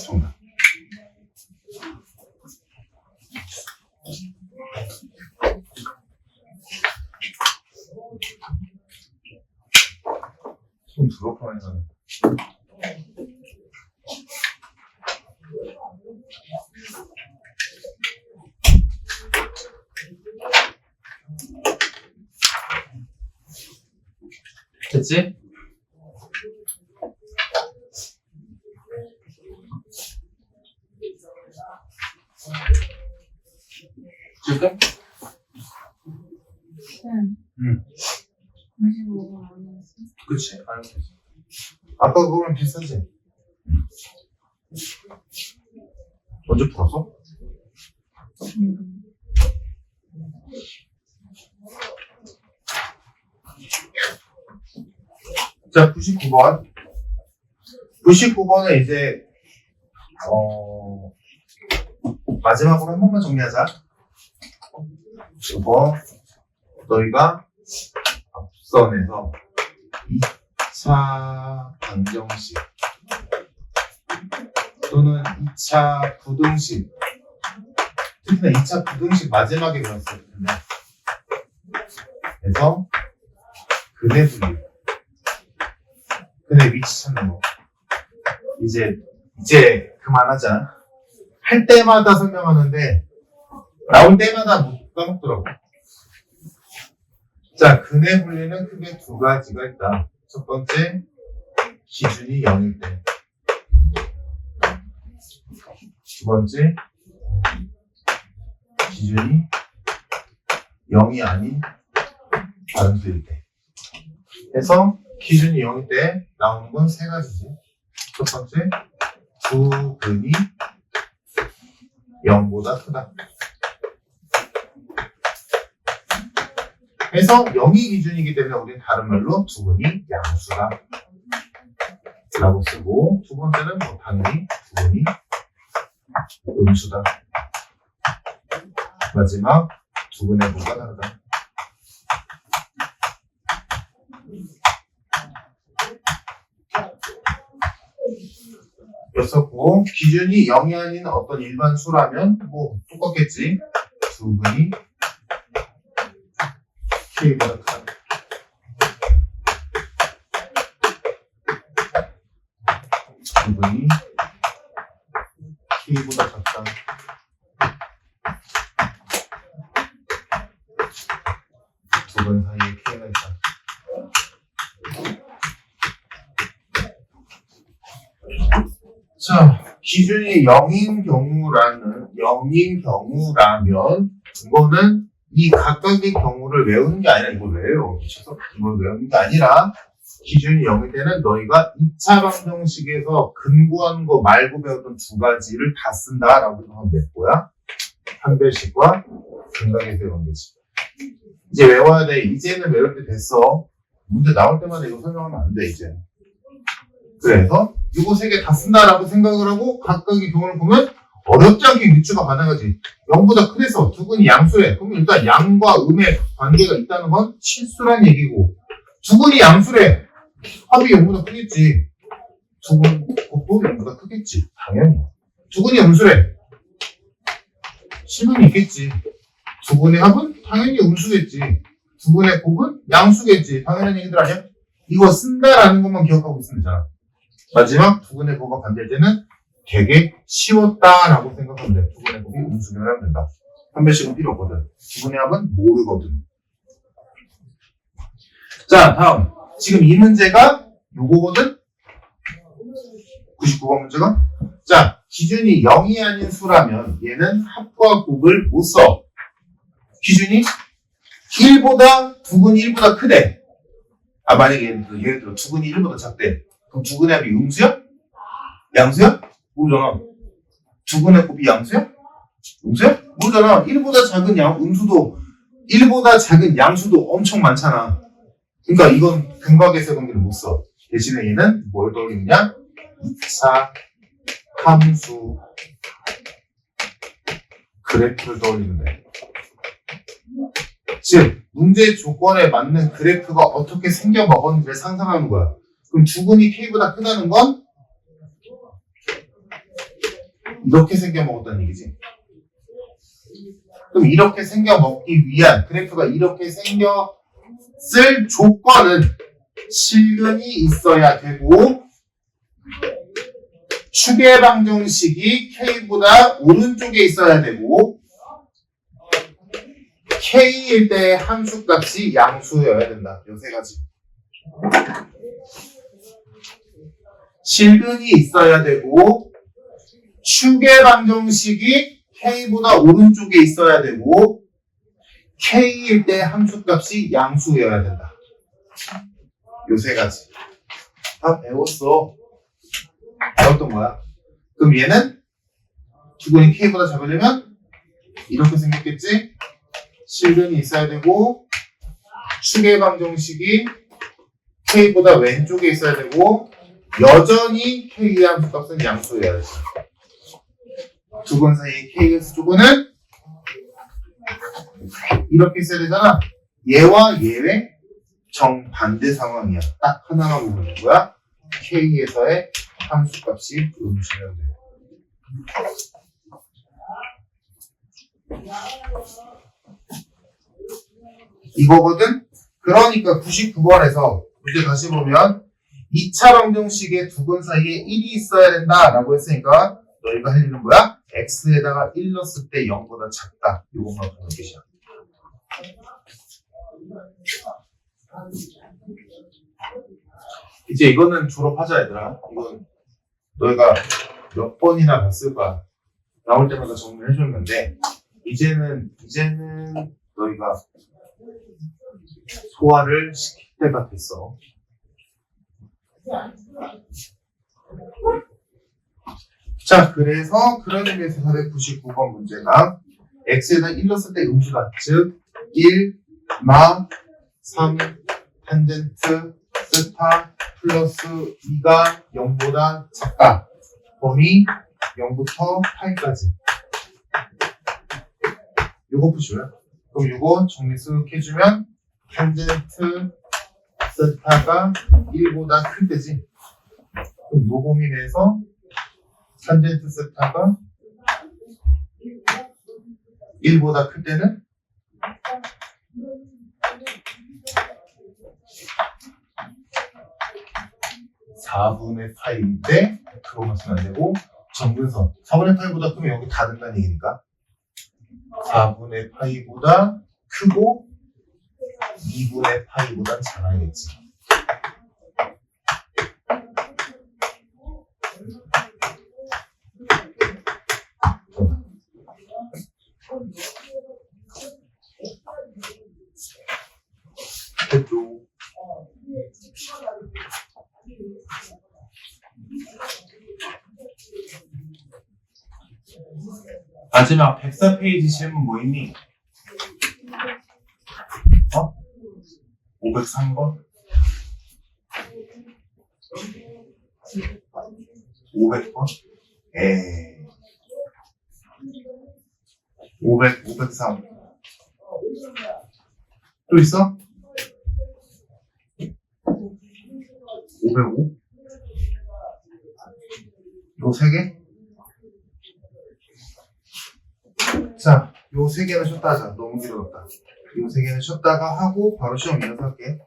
정답. 손 더럽게 많이 가네. 됐지? 지금? 응. 25번 아니었어? 그치, 알겠어. 아까 그거랑 비슷하지? 언제 풀었어? 자, 99번. 99번은 이제, 마지막으로 한 번만 정리하자. 이거, 너희가 앞선에서 2차 방정식 또는 2차 부등식, 특히나 2차 부등식 마지막에 배웠을 텐데, 그래서 근의 분류, 근의 위치 찾는 거. 이제 그만하자. 할 때마다 설명하는데 나올 때마다 못 까먹더라고. 자, 근의 분류는 크게 두 가지가 있다. 첫 번째, 기준이 0일 때. 두 번째, 기준이 0이 아닌 다른 수일 때. 그래서 기준이 0일 때 나오는 건 세 가지지. 첫 번째, 두 근이 0보다 크다. 그래서 0이 기준이기 때문에 우리는 다른 말로 두 근이 양수다 라고 쓰고, 두 번째는 뭐 당연히 두 근이 음수다. 마지막, 두 근의 뭐가 다르다. 였었고, 기준이 0이 아닌 어떤 일반 수라면 뭐 똑같겠지. 두 근이 K보다 크다. 두 근이 K보다 작다. 두 근 사이에 K가 있다. 자, 기준이 0인 경우라면 이거는 이 각각의 경우를 외우는 게 아니라 이걸 외워. 이걸 외우는 게 아니라 기준이 0일 때는 너희가 2차 방정식에서 근구한 거 말고 배웠던 두 가지를 다 쓴다라고 하면 될 거야. 판별식과 근각에서 연계식. 이제 외워야 돼. 이제는 외울 때 됐어. 문제 나올 때마다 이거 설명하면 안 돼, 이제. 그래서 이거 세 개 다 쓴다라고 생각을 하고 각각의 경우를 보면 어렵지 않게 유추가 가능하지. 0보다 크대서 두 근이 양수래. 그러면 일단 양과 음의 관계가 있다는 건 실수란 얘기고, 두 근이 양수래. 합이 0보다 크겠지. 두 근 곱도 0보다 크겠지. 당연히. 두 근이 음수래. 실근이 있겠지. 두 분의 합은 당연히 음수겠지. 두 분의 곱은 양수겠지. 당연한 얘기들 아니야? 이거 쓴다라는 것만 기억하고 있으면 되잖아. 마지막 두 분의 곱과 관계할 때는 되게 쉬웠다라고 생각하면 돼. 두 분의 곱이 음수면 하면 된다. 한 배씩은 필요 없거든. 두 분의 합은 모르거든. 자, 다음. 지금 이 문제가 요거거든? 99번 문제가? 자, 기준이 0이 아닌 수라면 얘는 합과 곱을 못 써. 기준이 1보다 두근이 1보다 크대. 아, 만약에 예를 들어 두근이 1보다 작대. 그럼 두근의 합이 음수야? 양수야? 모르잖아. 두근의 곱이 양수야? 음수야? 모르잖아. 1보다 작은 음수도 1보다 작은 양수도 엄청 많잖아. 그러니까 이건 근각에서 관계를 못 써. 대신에 얘는 뭘 떠올리느냐? 2차 함수 그래프를 떠올리면 돼. 즉 문제 조건에 맞는 그래프가 어떻게 생겨 먹었는지를 상상하는 거야. 그럼 두근이 K보다 크다는 건 이렇게 생겨 먹었다는 얘기지. 그럼 이렇게 생겨 먹기 위한 그래프가 이렇게 생겼을 조건은 실근이 있어야 되고 축의 방정식이 K보다 오른쪽에 있어야 되고 K일 때 함수값이 양수여야 된다. 요 세 가지. 실근이 있어야 되고 축의 방정식이 K보다 오른쪽에 있어야 되고 K일 때 함수값이 양수여야 된다. 요 세 가지. 다 배웠어. 배웠던 거야. 그럼 얘는 두근이 K보다 작으려면 이렇게 생겼겠지? 실근이 있어야 되고 축의 방정식이 K보다 왼쪽에 있어야 되고 여전히 K의 함수값은 양수여야 돼. 두근 사이의 K에서 조건은 이렇게 있어야 되잖아. 얘와 얘의 정반대 상황이야. 딱 하나만 보면 뭐야? K에서의 함수값이 음수면 돼. 이거거든? 그러니까 99번에서 문제 다시 보면 2차 방정식의 두근 사이에 1이 있어야 된다라고 했으니까 너희가 할 일은 뭐야? x에다가 1 넣었을 때 0보다 작다. 이것만 보는 것이야. 이제 이거는 졸업하자 얘들아. 이건 너희가 몇 번이나 봤을 거야. 나올 때마다 정리를 해줬는데 이제는 너희가 소화를 시킬 때가 됐어. 자, 그래서 그런 의미에서 499번 문제가 x에다 1 넣었을 때 음수다. 즉 1, 마, 3, 탄젠트, 세타, 플러스 2가 0보다 작다. 범위 0부터 파이까지. 요거 푸시고요. 그럼 요거 정리 쓱 해주면 탄젠트 세타가 1보다 클 때지. 그럼 요 범위 내에서 탄젠트 세타가 1보다 클 때는 (4분의 파이인데) 그거만 쓰면 안 되고 정근선 4분의 파이보다 크면 여기 다 된다는 얘기니까 4분의 파이보다 크고 2분의 파이보다 작아야겠지. 됐죠. 마지막 104페이지 질문 뭐 있니? 503번? 500번? 503. 또 있어? 505? 요 3개? 자, 요 세 개는 쉬었다 하자. 너무 길어졌다. 요 세 개는 쉬었다가 하고 바로 시험 이어서 할게.